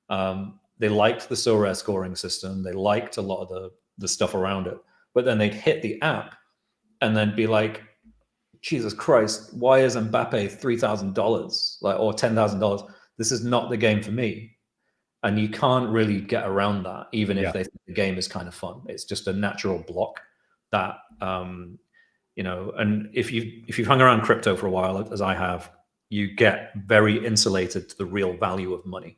They liked the So Rare scoring system. They liked a lot of the stuff around it. But then they'd hit the app and then be like, Jesus Christ, why is Mbappe $3,000 or $10,000? This is not the game for me. And you can't really get around that, even if they think the game is kind of fun. It's just a natural block that, and if you've hung around crypto for a while, as I have, you get very insulated to the real value of money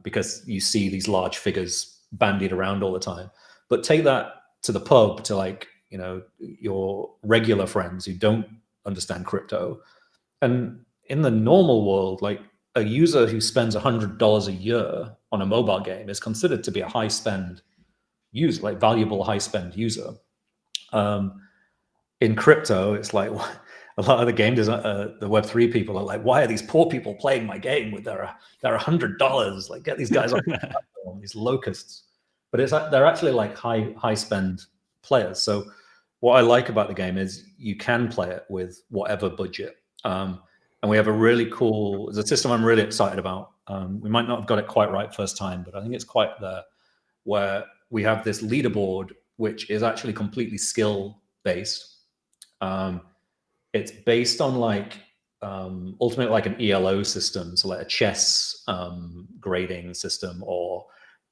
because you see these large figures bandied around all the time. But take that to the pub, to your regular friends who don't understand crypto. And in the normal world, a user who spends $100 a year on a mobile game is considered to be a high spend user, valuable high spend user. In crypto, it's like a lot of the game design, the Web3 people are like, why are these poor people playing my game with their $100? Get these guys on the platform, these locusts. But they're actually high spend players. So what I like about the game is you can play it with whatever budget. And we have a really cool, it's a system I'm really excited about. We might not have got it quite right first time, but I think it's quite there, where we have this leaderboard, which is actually completely skill based. It's based on ultimately an ELO system, so a chess grading system, or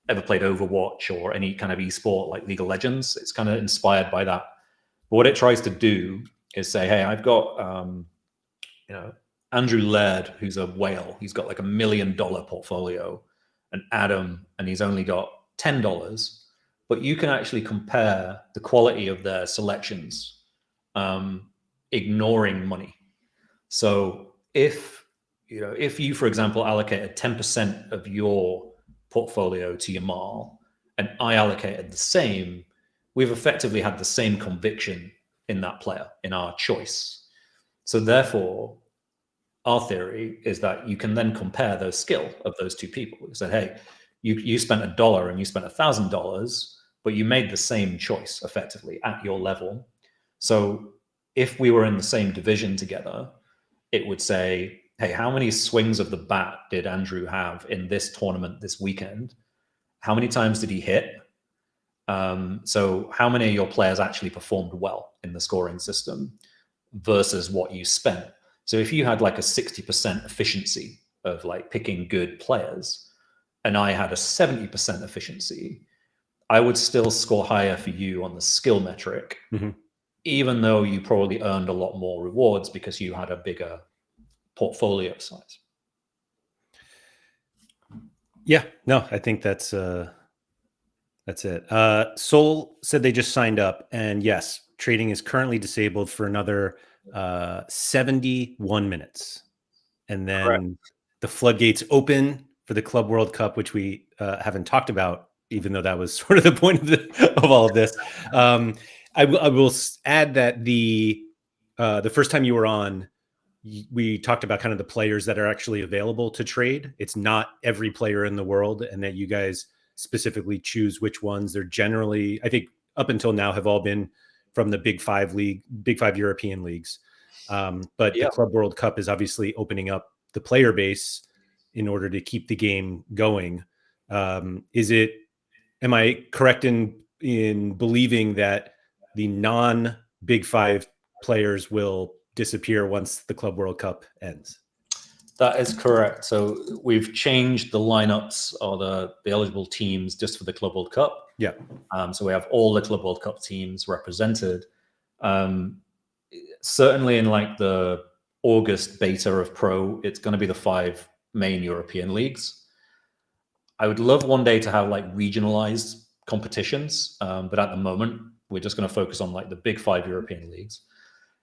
ever played Overwatch or any kind of esport like League of Legends. It's kind of inspired by that. But what it tries to do is say, hey, I've got Andrew Laird, who's a whale. He's got $1 million portfolio, and Adam, and he's only got $10. But you can actually compare the quality of their selections, ignoring money. So if you, for example, allocated 10% of your portfolio to Yamal, and I allocated the same, we've effectively had the same conviction in that player, in our choice. So therefore, our theory is that you can then compare the skill of those two people. You said, hey, you spent $1 and you spent $1,000, but you made the same choice effectively at your level. So if we were in the same division together, it would say, hey, how many swings of the bat did Andrew have in this tournament this weekend? How many times did he hit? So how many of your players actually performed well in the scoring system versus what you spent? So if you had a 60% efficiency of picking good players, and I had a 70% efficiency, I would still score higher for you on the skill metric, even though you probably earned a lot more rewards because you had a bigger portfolio size. Yeah, no, I think that's it. Sol said they just signed up, and yes, trading is currently disabled for another 71 minutes. And then the floodgates open for the Club World Cup, which we haven't talked about, even though that was sort of the point of all of this. I will add that the first time you were on, we talked about kind of the players that are actually available to trade. It's not every player in the world, and that you guys specifically choose which ones. They're generally, I think up until now, have all been from the Big Five European leagues. But the Club World Cup is obviously opening up the player base in order to keep the game going. Am I correct in believing that the non-Big Five players will disappear once the Club World Cup ends? That is correct. So we've changed the lineups or the eligible teams just for the Club World Cup. Yeah. So we have all the Club World Cup teams represented. Certainly in the August beta of Pro, it's going to be the 5 main European leagues. I would love one day to have regionalized competitions, but at the moment we're just going to focus on the Big 5 European leagues.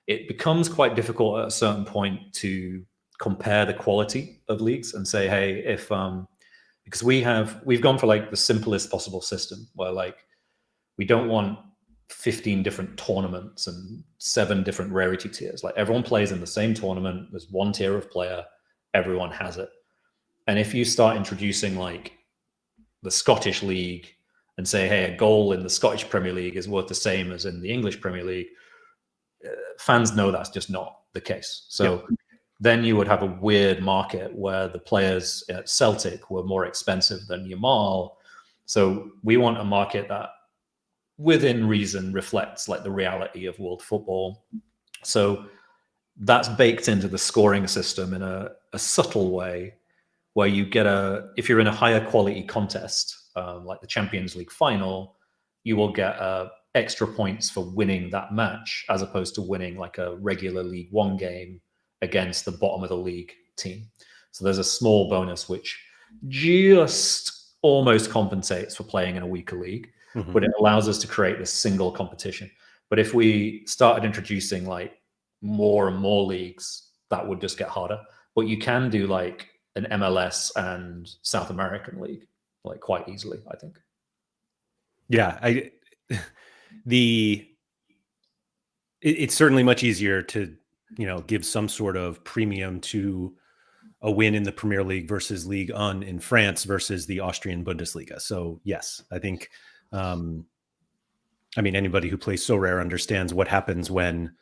It becomes quite difficult at a certain point to compare the quality of leagues and say, hey, if because we've gone for the simplest possible system where we don't want 15 different tournaments and 7 different rarity tiers. Everyone plays in the same tournament. There's one tier of player. Everyone has it. And if you start introducing the Scottish League and say, hey, a goal in the Scottish Premier League is worth the same as in the English Premier League, fans know that's just not the case. So then you would have a weird market where the players at Celtic were more expensive than Yamal. So we want a market that within reason reflects like the reality of world football. So that's baked into the scoring system in a subtle way, where you get if you're in a higher quality contest, like the Champions League final, you will get extra points for winning that match, as opposed to winning like a regular League One game against the bottom of the league team. So there's a small bonus which just almost compensates for playing in a weaker league, but it allows us to create this single competition. But if we started introducing like more and more leagues, that would just get harder. But you can do like an MLS and South American league like quite easily, I think. Yeah, it's certainly much easier to, give some sort of premium to a win in the Premier League versus Ligue 1 in France versus the Austrian Bundesliga. So yes, I think, anybody who plays So Rare understands what happens when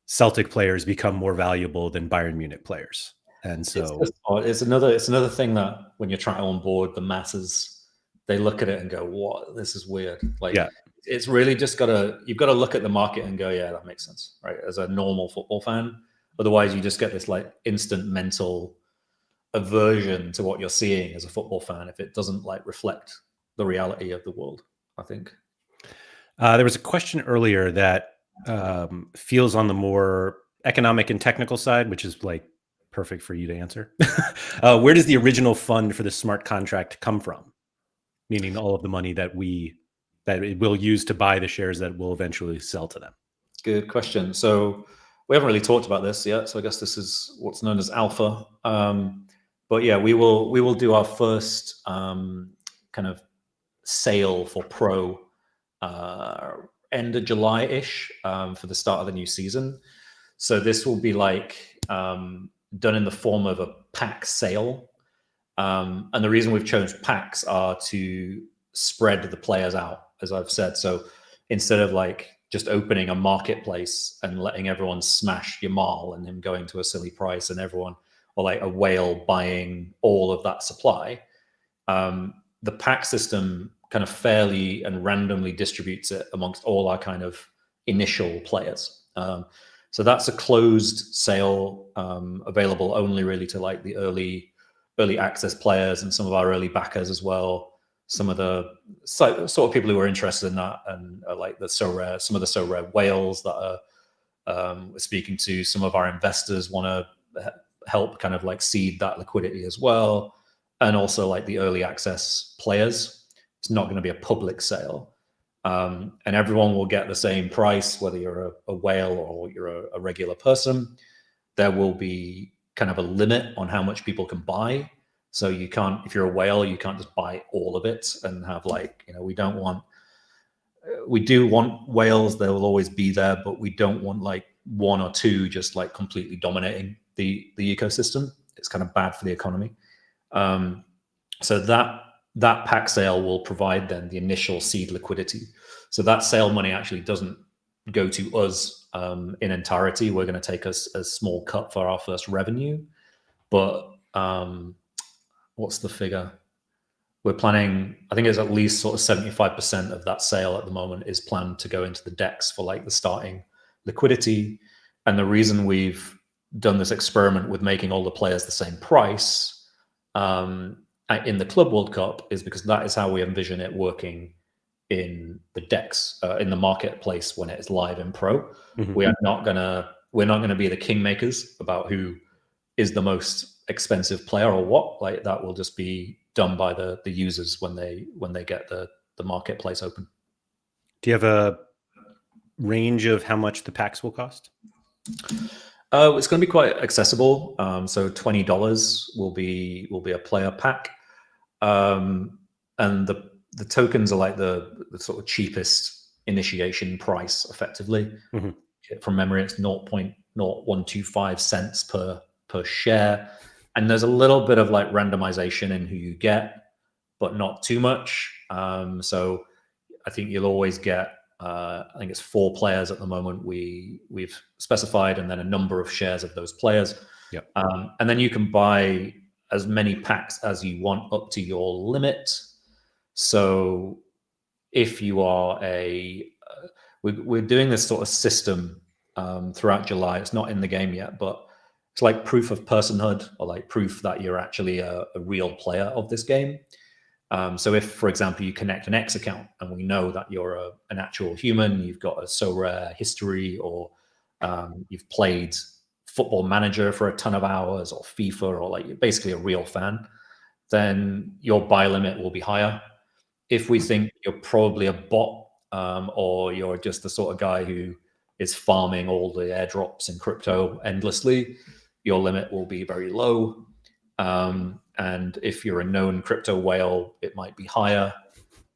Celtic players become more valuable than Bayern Munich players. And so it's another thing that when you're trying to onboard the masses, they look at it and go, "What? This is weird." Like, it's really just you've got to look at the market and go, "Yeah, that makes sense," right? As a normal football fan, otherwise you just get this like instant mental aversion to what you're seeing as a football fan if it doesn't like reflect the reality of the world, I think. There was a question earlier that feels on the more economic and technical side, which is like perfect for you to answer. Where does the original fund for the smart contract come from? Meaning all of the money that it will use to buy the shares that will eventually sell to them. Good question. So we haven't really talked about this yet. So I guess this is what's known as alpha. But yeah, we will do our first kind of sale for Pro end of July-ish for the start of the new season. So this will be like done in the form of a pack sale. And the reason we've chosen packs are to spread the players out, as I've said. So instead of like just opening a marketplace and letting everyone smash Yamal and him going to a silly price and everyone, or like a whale buying all of that supply, the pack system kind of fairly and randomly distributes it amongst all our kind of initial players. So that's a closed sale, available only really to like the early access players and some of our early backers as well. Some of the sort of people who are interested in that and are like some of the So Rare whales that we're speaking to. Some of our investors want to help kind of like seed that liquidity as well. And also like the early access players. It's not going to be a public sale. And everyone will get the same price, whether you're a whale or you're a regular person. There will be kind of a limit on how much people can buy. So you can't, if you're a whale, you can't just buy all of it and have like, we do want whales, they will always be there, but we don't want like one or two just like completely dominating the ecosystem. It's kind of bad for the economy. So that pack sale will provide then the initial seed liquidity. So that sale money actually doesn't go to us in entirety. We're going to take a small cut for our first revenue, but what's the figure? We're planning, I think it's at least sort of 75% of that sale at the moment is planned to go into the DEX for like the starting liquidity. And the reason we've done this experiment with making all the players the same price in the Club World Cup is because that is how we envision it working in the DEX, in the marketplace when it is live in Pro. Mm-hmm. We're not gonna be the kingmakers about who is the most expensive player or what. Like that will just be done by the users when they get the marketplace open. Do you have a range of how much the packs will cost? It's going to be quite accessible. So $20 will be a player pack, and the tokens are like the sort of cheapest initiation price, effectively. Mm-hmm. From memory, it's 0.0125 cents per share. And there's a little bit of like randomization in who you get, but not too much. So I think you'll always get I think it's 4 players at the moment we've specified, and then a number of shares of those players. Yep. And then you can buy as many packs as you want up to your limit. So if you are we're doing this sort of system throughout July. It's not in the game yet, but it's like proof of personhood, or like proof that you're actually a real player of this game. So if, for example, you connect an X account and we know that you're an actual human, you've got a So Rare history, or you've played Football Manager for a ton of hours, or FIFA, or like you're basically a real fan, then your buy limit will be higher. If we think you're probably a bot, or you're just the sort of guy who is farming all the airdrops in crypto endlessly, your limit will be very low. And if you're a known crypto whale, it might be higher.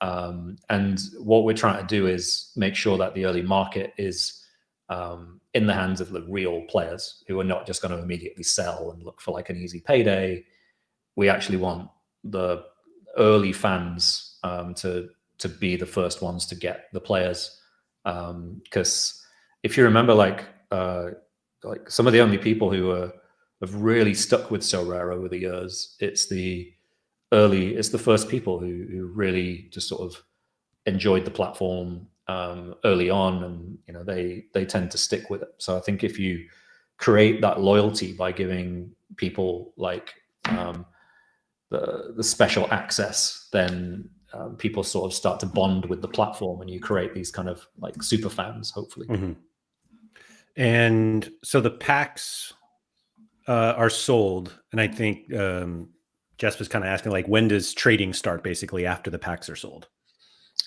And what we're trying to do is make sure that the early market is in the hands of the real players who are not just going to immediately sell and look for like an easy payday. We actually want the early fans to be the first ones to get the players. Because if you remember, like some of the only people who have really stuck with So Rare over the years, it's the first people who really just sort of enjoyed the platform early on, and you know they tend to stick with it. So I think if you create that loyalty by giving people like the special access, then people sort of start to bond with the platform, and you create these kind of like super fans, hopefully. Mm-hmm. And so the packs are sold, and I think Jess was kind of asking, like, when does trading start basically after the packs are sold?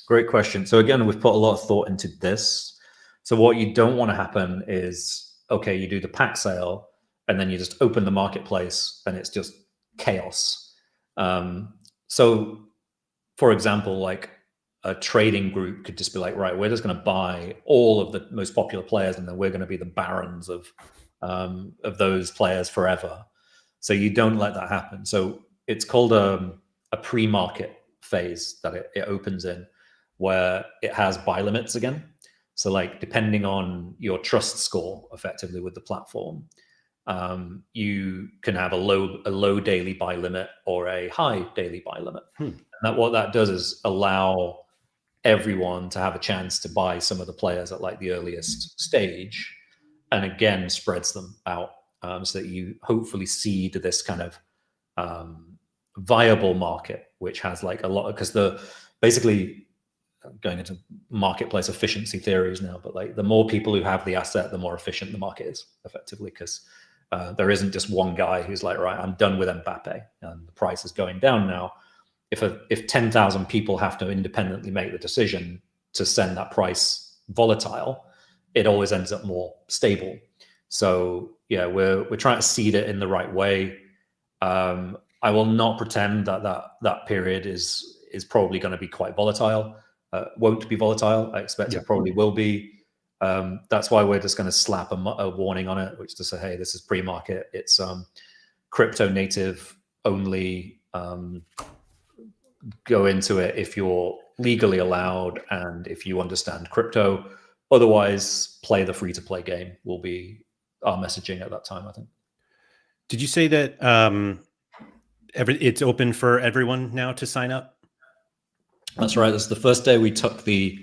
Great question. So again, we've put a lot of thought into this. So what you don't want to happen is, okay, you do the pack sale and then you just open the marketplace and it's just chaos. So for example, like a trading group could just be like, right, we're just going to buy all of the most popular players, and then we're going to be the barons of those players forever. So you don't let that happen. So it's called a pre-market phase that it opens in, where it has buy limits again. So like depending on your trust score effectively with the platform, you can have a low daily buy limit or a high daily buy limit. And what that does is allow everyone to have a chance to buy some of the players at like the earliest stage, and again spreads them out, so that you hopefully seed this kind of viable market, which has like a lot, because basically going into marketplace efficiency theories now, but like the more people who have the asset, the more efficient the market is effectively, because there isn't just one guy who's like, right, I'm done with Mbappe and the price is going down now. If 10,000 people have to independently make the decision to send that price volatile, it always ends up more stable. So yeah, we're trying to seed it in the right way. I will not pretend that period is probably going to be quite volatile. Won't be volatile. I expect it probably will be. That's why we're just going to slap a warning on it, which to say, hey, this is pre-market. It's crypto native only. Go into it if you're legally allowed and if you understand crypto. Otherwise, play the free-to-play game will be our messaging at that time, I think. Did you say that it's open for everyone now to sign up? That's right. That's the first day we took the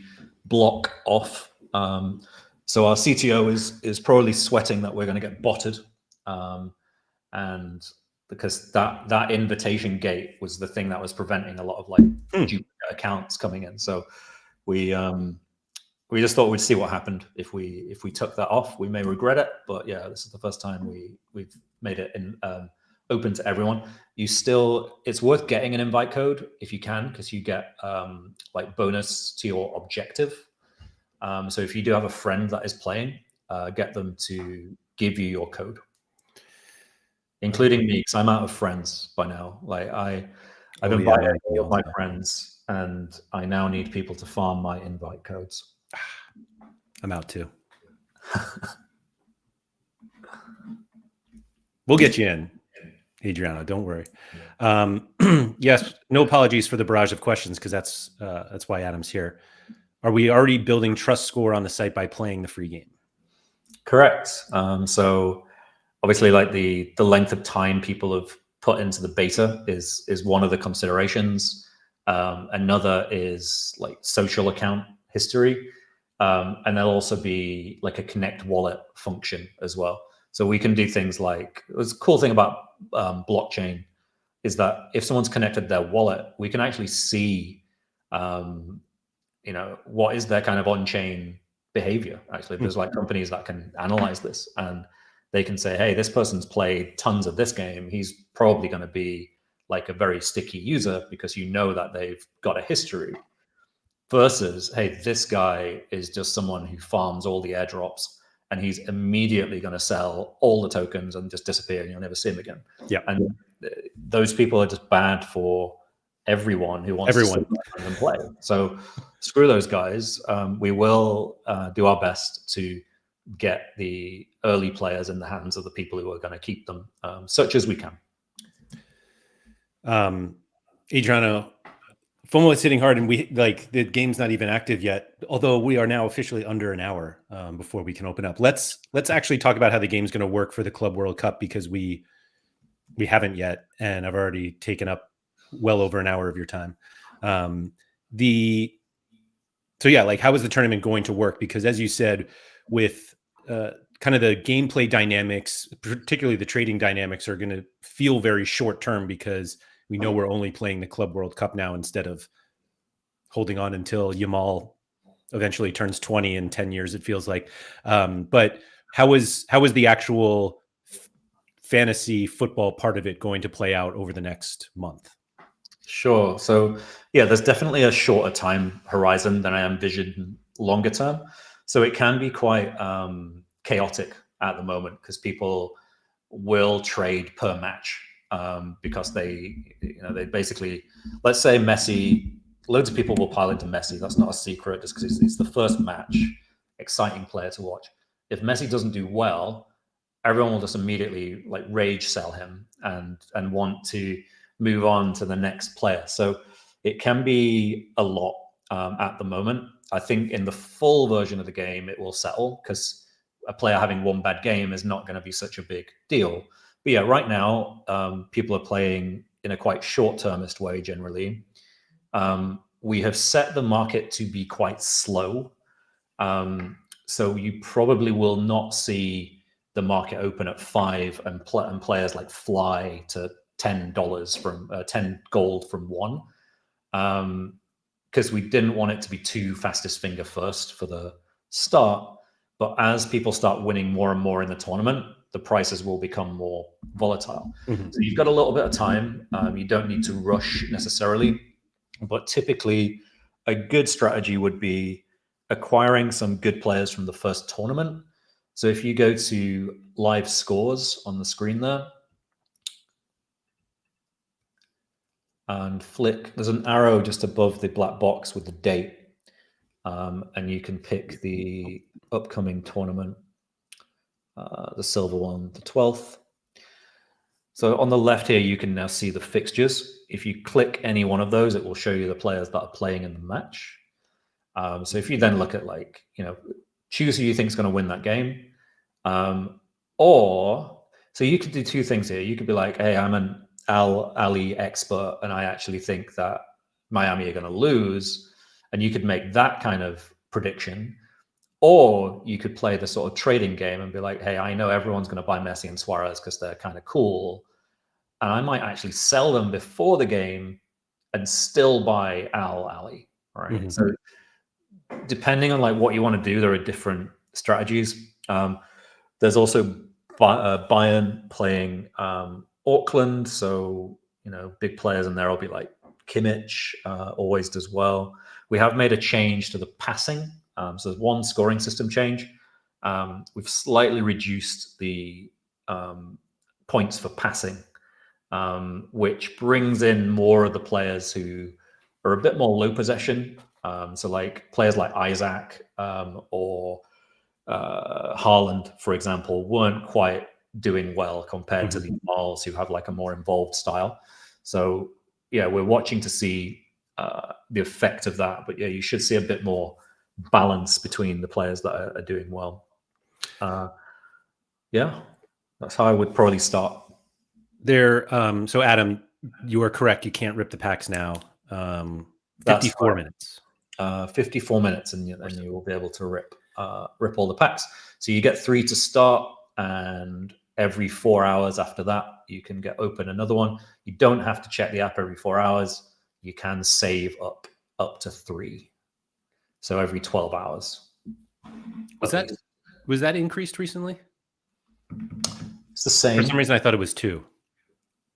block off. So our CTO is probably sweating that we're going to get botted, and because that invitation gate was the thing that was preventing a lot of like duplicate accounts coming in. So we just thought we'd see what happened if we took that off. We may regret it, but yeah, this is the first time we've made it open to everyone. It's worth getting an invite code if you can, because you get like bonus to your objective. So if you do have a friend that is playing, get them to give you your code, including me, because I'm out of friends by now. Like I've invited all of my friends, and I now need people to farm my invite codes. I'm out too. We'll get you in, Adriano. Don't worry. Yes, no apologies for the barrage of questions, because that's why Adam's here. are we already building trust score on the site by playing the free game? Correct. So obviously, like the length of time people have put into the beta is one of the considerations. Another is like social account history, and there'll also be like a connect wallet function as well. So we can do things like, the cool thing about blockchain is that if someone's connected their wallet, we can actually see, what is their kind of on-chain behavior. Actually, there's like companies that can analyze this, and they can say, hey, this person's played tons of this game. He's probably going to be like a very sticky user because you know that they've got a history. Versus, hey, this guy is just someone who farms all the airdrops and he's immediately going to sell all the tokens and just disappear and you'll never see him again. Yeah. And those people are just bad for everyone who wants to sit and play. So screw those guys. We will do our best to get the early players in the hands of the people who are going to keep them, such as we can. Adriano, FOMO is hitting hard, and the game's not even active yet. Although we are now officially under an hour before we can open up. Let's actually talk about how the game's going to work for the Club World Cup, because we haven't yet, and I've already taken up well over an hour of your time. How is the tournament going to work? Because as you said, with kind of the gameplay dynamics, particularly the trading dynamics, are going to feel very short term, because we know we're only playing the Club World Cup now instead of holding on until Yamal eventually turns 20 in 10 years, it feels like. But how is the actual fantasy football part of it going to play out over the next month? Sure. So yeah, there's definitely a shorter time horizon than I envisioned longer term. So it can be quite chaotic at the moment, because people will trade per match. Because they basically, let's say Messi, loads of people will pile into Messi. That's not a secret, just because it's the first match, exciting player to watch. If Messi doesn't do well, everyone will just immediately like rage sell him and want to move on to the next player. So it can be a lot at the moment. I think in the full version of the game, it will settle, because a player having one bad game is not going to be such a big deal. But yeah, right now, people are playing in a quite short-termist way generally. We have set the market to be quite slow. So you probably will not see the market open at 5 and players like fly to $10 from 10 gold from 1. Because we didn't want it to be too fastest finger first for the start. But as people start winning more and more in the tournament, the prices will become more volatile. Mm-hmm. So you've got a little bit of time. You don't need to rush necessarily. But typically, a good strategy would be acquiring some good players from the first tournament. So if you go to live scores on the screen there, and flick, there's an arrow just above the black box with the date. And you can pick the upcoming tournament, the silver one, the 12th. So on the left here, you can now see the fixtures. If you click any one of those, it will show you the players that are playing in the match. So if you then look at choose who you think is going to win that game. So you could do two things here. You could be like, hey, I'm an Ali expert, and I actually think that Miami are going to lose. And you could make that kind of prediction. Or you could play the sort of trading game and be like, hey, I know everyone's going to buy Messi and Suarez because they're kind of cool. And I might actually sell them before the game and still buy Ali, right? Mm-hmm. So depending on what you want to do, there are different strategies. There's also Bayern playing Auckland. So, big players in there will be like Kimmich, always does well. We have made a change to the passing. So there's one scoring system change. We've slightly reduced the points for passing, which brings in more of the players who are a bit more low possession. So like players like Isaac or Haaland, for example, weren't quite doing well compared to the Mals, who have like a more involved style. So yeah, we're watching to see the effect of that. But yeah, you should see a bit more balance between the players that are doing well. Yeah, that's how I would probably start. So Adam, you are correct. You can't rip the packs now. 54 minutes. 54 minutes, and you will be able to rip all the packs. So you get 3 to start, and every 4 hours after that, you can open another one. You don't have to check the app every 4 hours. You can save up to 3. So every 12 hours. Was that increased recently? It's the same. For some reason, I thought it was 2.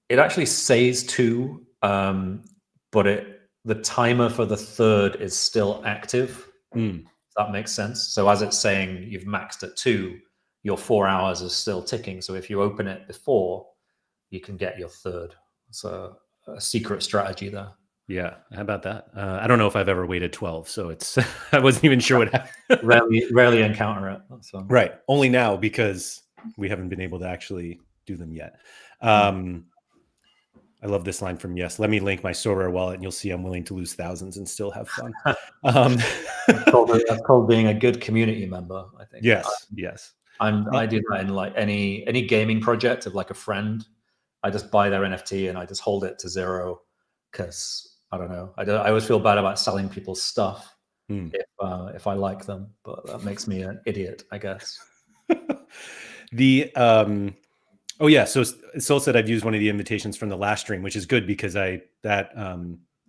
It actually says 2, but the timer for the third is still active. If that makes sense. So as it's saying you've maxed at 2, your 4 hours is still ticking. So if you open it before, you can get your third. So a secret strategy there. Yeah, how about that? I don't know if I've ever waited 12, so it's I wasn't even sure what happened. rarely encounter it. So. Right, only now because we haven't been able to actually do them yet. I love this line from Yes. Let me link my Sorare wallet, and you'll see I'm willing to lose thousands and still have fun. That's called being a good community member, I think. Yes. I do that in like any gaming project of like a friend. I just buy their NFT and I just hold it to 0 because I don't know. I always feel bad about selling people's stuff if I like them, but that makes me an idiot, I guess. Oh yeah, so Sol said I've used one of the invitations from the last stream, which is good because I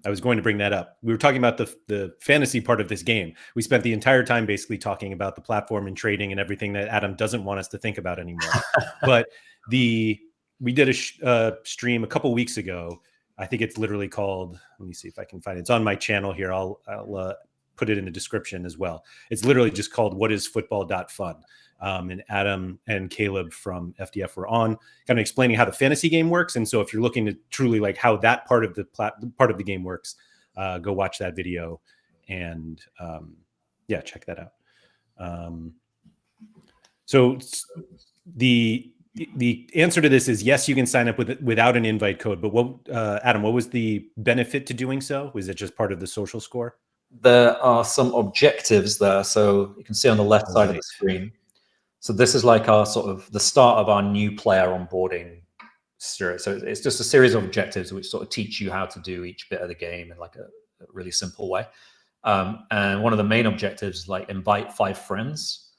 was going to bring that up. We were talking about the fantasy part of this game. We spent the entire time basically talking about the platform and trading and everything that Adam doesn't want us to think about anymore. But we did a stream a couple weeks ago. I think it's literally called, let me see if I can find it. It's on my channel here. I'll put it in the description as well. It's literally just called What is Football.Fun? And Adam and Caleb from FDF were on, kind of explaining how the fantasy game works. And so if you're looking to truly like how that part of the game works, go watch that video and check that out. So the answer to this is yes, you can sign up without an invite code. But Adam, what was the benefit to doing so? Was it just part of the social score? There are some objectives there. So you can see on the left side of the screen. So this is like our sort of the start of our new player onboarding series. So it's just a series of objectives which sort of teach you how to do each bit of the game in like a really simple way. And one of the main objectives is like invite 5 friends,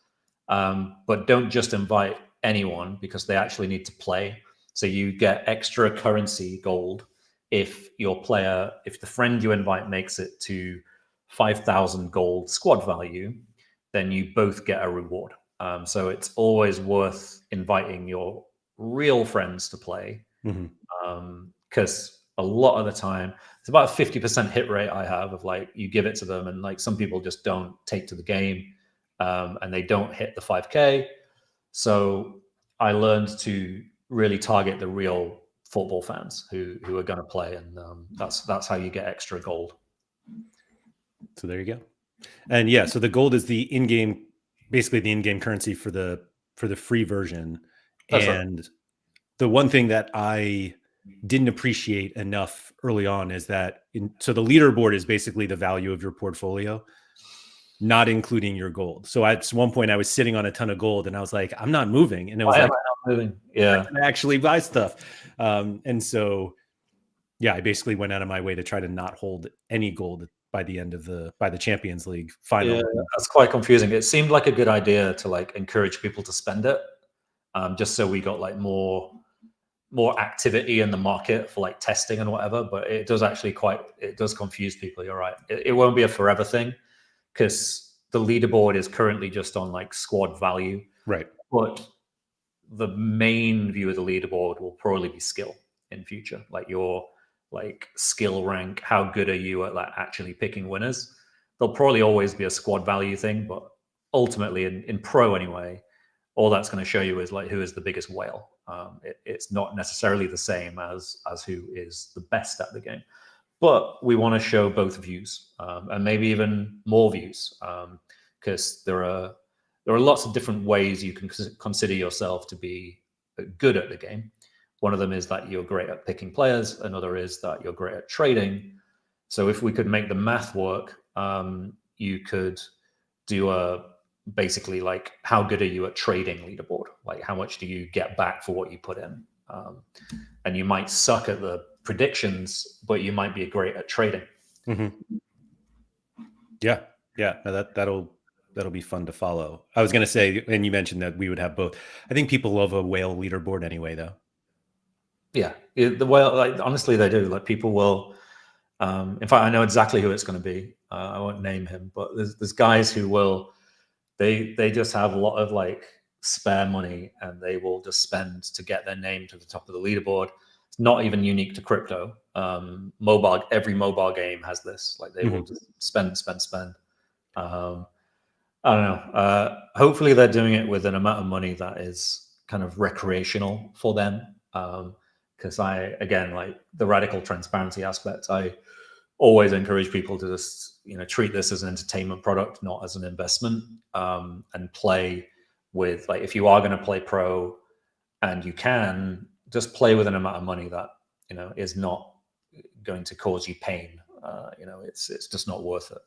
but don't just invite anyone because they actually need to play. So you get extra currency gold if the friend you invite makes it to 5,000 gold squad value, then you both get a reward. So it's always worth inviting your real friends to play because a lot of the time it's about a 50% hit rate I have of like you give it to them and like some people just don't take to the game and they don't hit the 5K. So I learned to really target the real football fans who are going to play, and that's how you get extra gold. So there you go. And yeah, so the gold is basically the in-game currency for the free version. That's and right. The one thing that I didn't appreciate enough early on is that so the leaderboard is basically the value of your portfolio, not including your gold. So at one point I was sitting on a ton of gold and I was like, I'm not moving. And it was Why am I not moving? Yeah. I actually buy stuff. And so, yeah, I basically went out of my way to try to not hold any gold by the end of the Champions League final. Yeah, that's quite confusing. It seemed like a good idea to like encourage people to spend it, just so we got like more activity in the market for like testing and whatever. But it does confuse people. You're right. It won't be a forever thing because the leaderboard is currently just on like squad value. Right. But the main view of the leaderboard will probably be skill in future, like your like skill rank, how good are you at like actually picking winners. There'll probably always be a squad value thing, but ultimately in pro anyway, all that's going to show you is like who is the biggest whale. It's not necessarily the same as who is the best at the game, but we want to show both views and maybe even more views because there are lots of different ways you can consider yourself to be good at the game. One of them is that you're great at picking players. Another is that you're great at trading. So if we could make the math work, you could do a basically like how good are you at trading leaderboard? Like how much do you get back for what you put in? And you might suck at the predictions, but you might be great at trading. Yeah, no, that'll be fun to follow. I was going to say, and you mentioned that we would have both. I think people love a whale leaderboard anyway, though. Yeah, the whale, like honestly, they do. Like people will. In fact, I know exactly who it's going to be. I won't name him, but there's guys who will. They just have a lot of like spare money, and they will just spend to get their name to the top of the leaderboard. It's not even unique to crypto. Mobile, every mobile game has this. Like they will just spend. I don't know. Hopefully, they're doing it with an amount of money that is kind of recreational for them. Because again, like the radical transparency aspect, I always encourage people to just treat this as an entertainment product, not as an investment, and play with, like, if you are going to play pro and you can just play with an amount of money that is not going to cause you pain. It's just not worth it.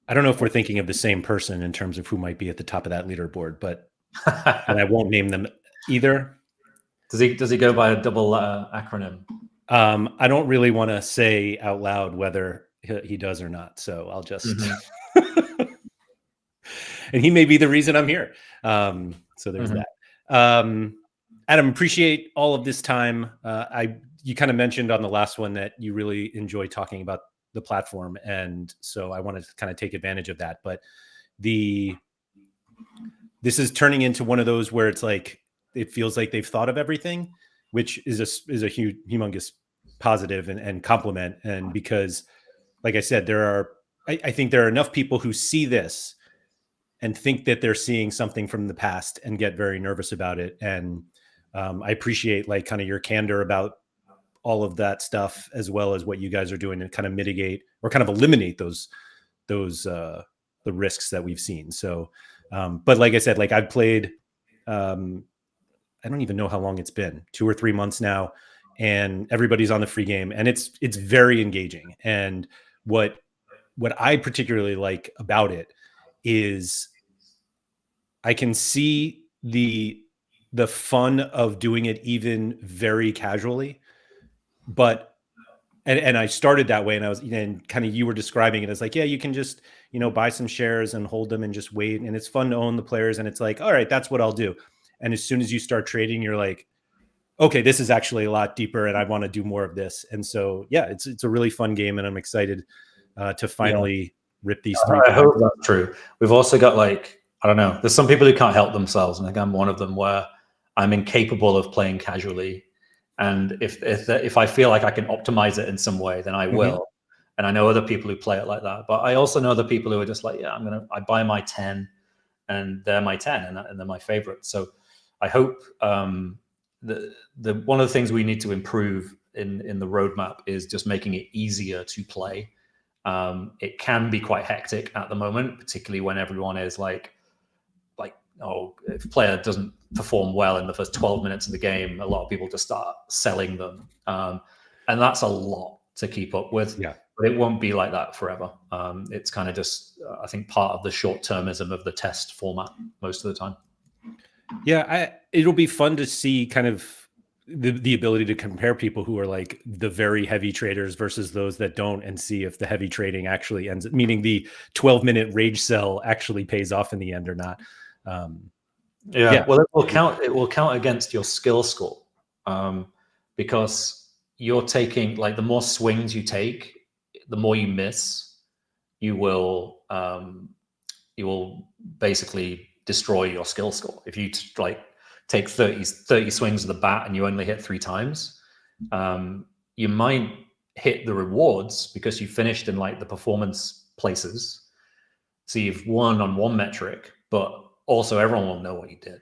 I don't know if we're thinking of the same person in terms of who might be at the top of that leaderboard, but and I won't name them either. Does he go by a double acronym? I don't really want to say out loud whether he does or not, so I'll just. And he may be the reason I'm here. So there's that. Adam, appreciate all of this time. You kind of mentioned on the last one that you really enjoy talking about the platform, and so I wanted to kind of take advantage of that. But this is turning into one of those where it's like it feels like they've thought of everything, which is a huge, humongous positive and compliment. And because, like I said, I think there are enough people who see this and think that they're seeing something from the past and get very nervous about it. And I appreciate like kind of your candor about all of that stuff, as well as what you guys are doing to kind of mitigate or kind of eliminate those the risks that we've seen. So, but like I said, like I've played, I don't even know how long it's been, 2 or 3 months now, and everybody's on the free game, and it's very engaging. And what I particularly like about it is I can see the fun of doing it even very casually, but and I started that way, and I was, and kind of you were describing it as like, yeah, you can just buy some shares and hold them and just wait, and it's fun to own the players, and it's like, all right, that's what I'll do. And as soon as you start trading, you're like, okay, this is actually a lot deeper, and I want to do more of this. And so, yeah, it's a really fun game, and I'm excited to finally rip these 3. I hope that's true. We've also got, like, I don't know, there's some people who can't help themselves, and I think I'm one of them, where I'm incapable of playing casually. And if I feel like I can optimize it in some way, then I will. And I know other people who play it like that. But I also know other people who are just like, yeah, I buy my 10, and they're my 10, and they're my favorite. So I hope one of the things we need to improve in the roadmap is just making it easier to play. It can be quite hectic at the moment, particularly when everyone is like, oh, if a player doesn't perform well in the first 12 minutes of the game, a lot of people just start selling them. And that's a lot to keep up with. Yeah. But it won't be like that forever. It's kind of just, I think, part of the short-termism of the test format most of the time. Yeah, it'll be fun to see kind of the ability to compare people who are like the very heavy traders versus those that don't, and see if the heavy trading actually ends up, meaning the 12-minute rage sell actually pays off in the end or not. Yeah, well, it will count against your skill score, because you're taking, like, the more swings you take, the more you miss, you will basically destroy your skill score. If you take 30 swings of the bat and you only hit 3 times, you might hit the rewards because you finished in like the performance places, so you've won on one metric, but also everyone will know what you did,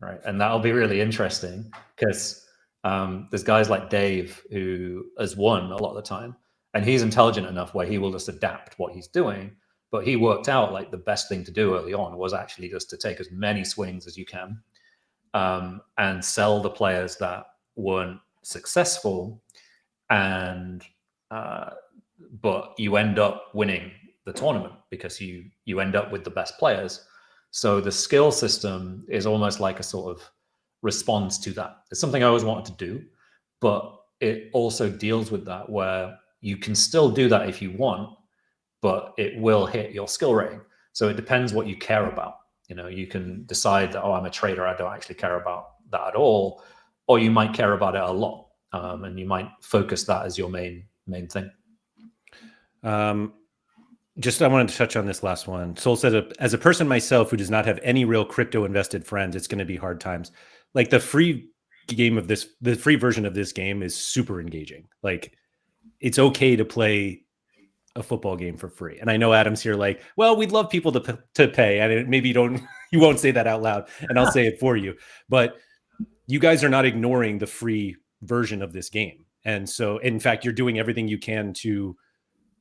right? And that'll be really interesting, because there's guys like Dave who has won a lot of the time, and he's intelligent enough where he will just adapt what he's doing. But he worked out like the best thing to do early on was actually just to take as many swings as you can, and sell the players that weren't successful, and but you end up winning the tournament because you end up with the best players. So the skill system is almost like a sort of response to that. It's something I always wanted to do, but it also deals with that where you can still do that if you want, but it will hit your skill rating. So it depends what you care about. You can decide that, oh, I'm a trader, I don't actually care about that at all, or you might care about it a lot, and you might focus that as your main thing. I wanted to touch on this last one. Soul said, as a person myself who does not have any real crypto invested friends, it's going to be hard times. Like the free version of this game is super engaging. Like it's okay to play a football game for free. And I know Adam's here like, well, we'd love people to pay. And maybe you won't say that out loud, and I'll say it for you. But you guys are not ignoring the free version of this game. And so, in fact, you're doing everything you can to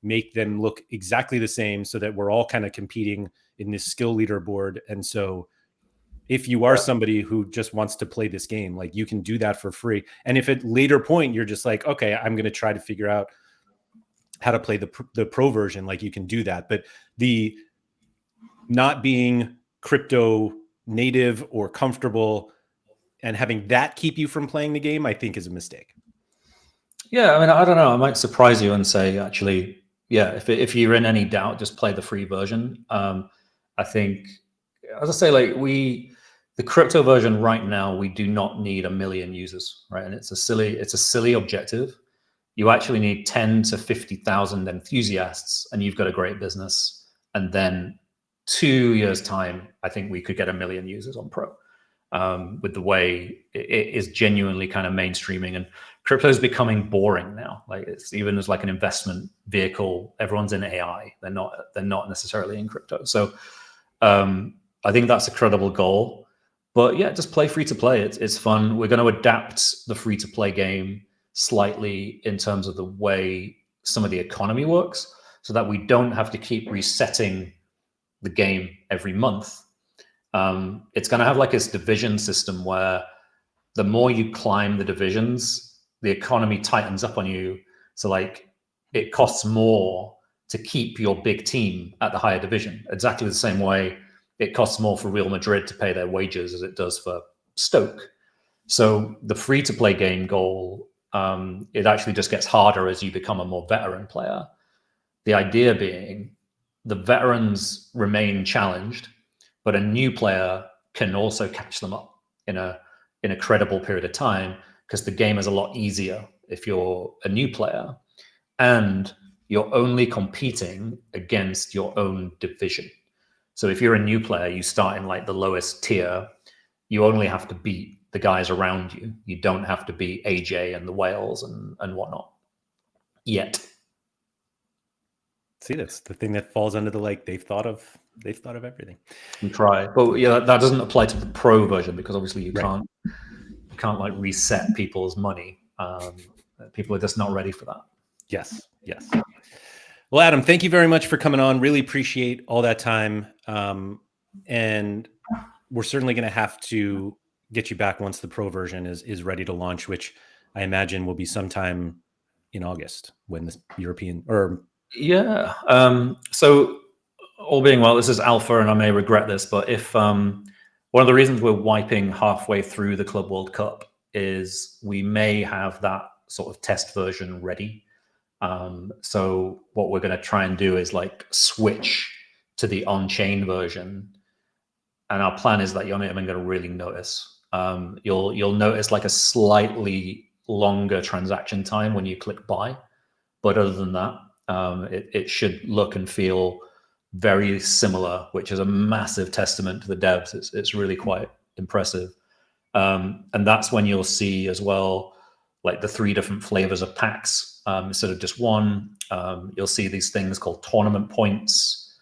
make them look exactly the same so that we're all kind of competing in this skill leaderboard. And so if you are somebody who just wants to play this game, like you can do that for free. And if at later point, you're just like, okay, I'm going to try to figure out how to play the pro version, like you can do that. But the not being crypto native or comfortable and having that keep you from playing the game, I think is a mistake. Yeah, I mean, I don't know. I might surprise you and say, actually, yeah, if you're in any doubt, just play the free version. I think, as I say, like the crypto version right now, we do not need 1 million users, right? And it's a silly objective. You actually need 10 to 50,000 enthusiasts, and you've got a great business. And then 2 years time, I think we could get 1 million users on pro. With the way it is genuinely kind of mainstreaming, and crypto is becoming boring now. Like it's even as like an investment vehicle, everyone's in AI. They're not necessarily in crypto. So I think that's a credible goal. But yeah, just play free to play. It's fun. We're going to adapt the free to play game slightly in terms of the way some of the economy works, so that we don't have to keep resetting the game every month. It's going to have like this division system where the more you climb the divisions, the economy tightens up on you. So like it costs more to keep your big team at the higher division. Exactly the same way it costs more for Real Madrid to pay their wages as it does for Stoke. So the free to play game goal, it actually just gets harder as you become a more veteran player. The idea being the veterans remain challenged, but a new player can also catch them up in a credible period of time, because the game is a lot easier if you're a new player and you're only competing against your own division. So if you're a new player, you start in like the lowest tier, you only have to beat the guys around you. You don't have to beat AJ and the Wales and whatnot yet. See, that's the thing that falls under the like they've thought of everything. We try, but yeah, that doesn't apply to the pro version, because obviously you can't like reset people's money. People are just not ready for that. Yes. Well, Adam, thank you very much for coming on. Really appreciate all that time. And we're certainly going to have to get you back once the pro version is ready to launch, which I imagine will be sometime in August when the European or yeah. So all being well, this is alpha, and I may regret this, but if one of the reasons we're wiping halfway through the Club World Cup is we may have that sort of test version ready. So what we're going to try and do is like switch to the on-chain version, and our plan is that you're not even going to really notice. You'll notice like a slightly longer transaction time when you click buy, but other than that, it should look and feel very similar, which is a massive testament to the devs. It's really quite impressive. And that's when you'll see as well, like the 3 different flavors of packs instead of just one. You'll see these things called tournament points.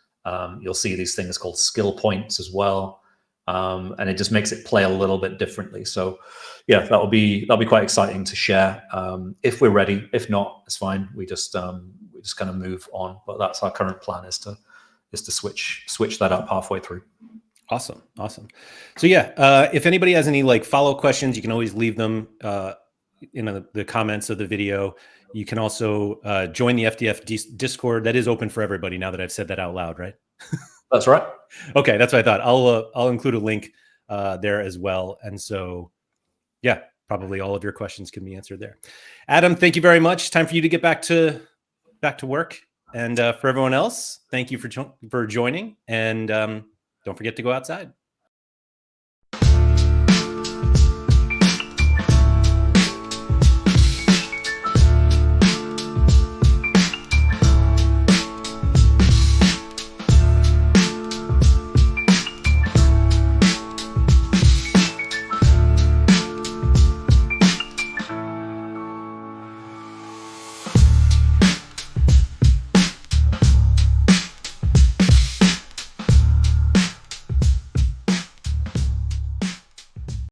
You'll see these things called skill points as well. And it just makes it play a little bit differently. So yeah, that'll be quite exciting to share if we're ready. If not, it's fine. We just kind of move on. But that's our current plan, is to switch that up halfway through. Awesome. So yeah, if anybody has any like follow questions, you can always leave them in the comments of the video. You can also join the FDF Discord. That is open for everybody now that I've said that out loud, right? That's right. Okay, that's what I thought. I'll include a link there as well. And so, yeah, probably all of your questions can be answered there. Adam, thank you very much. Time for you to get back to work. And for everyone else, thank you for joining. And don't forget to go outside.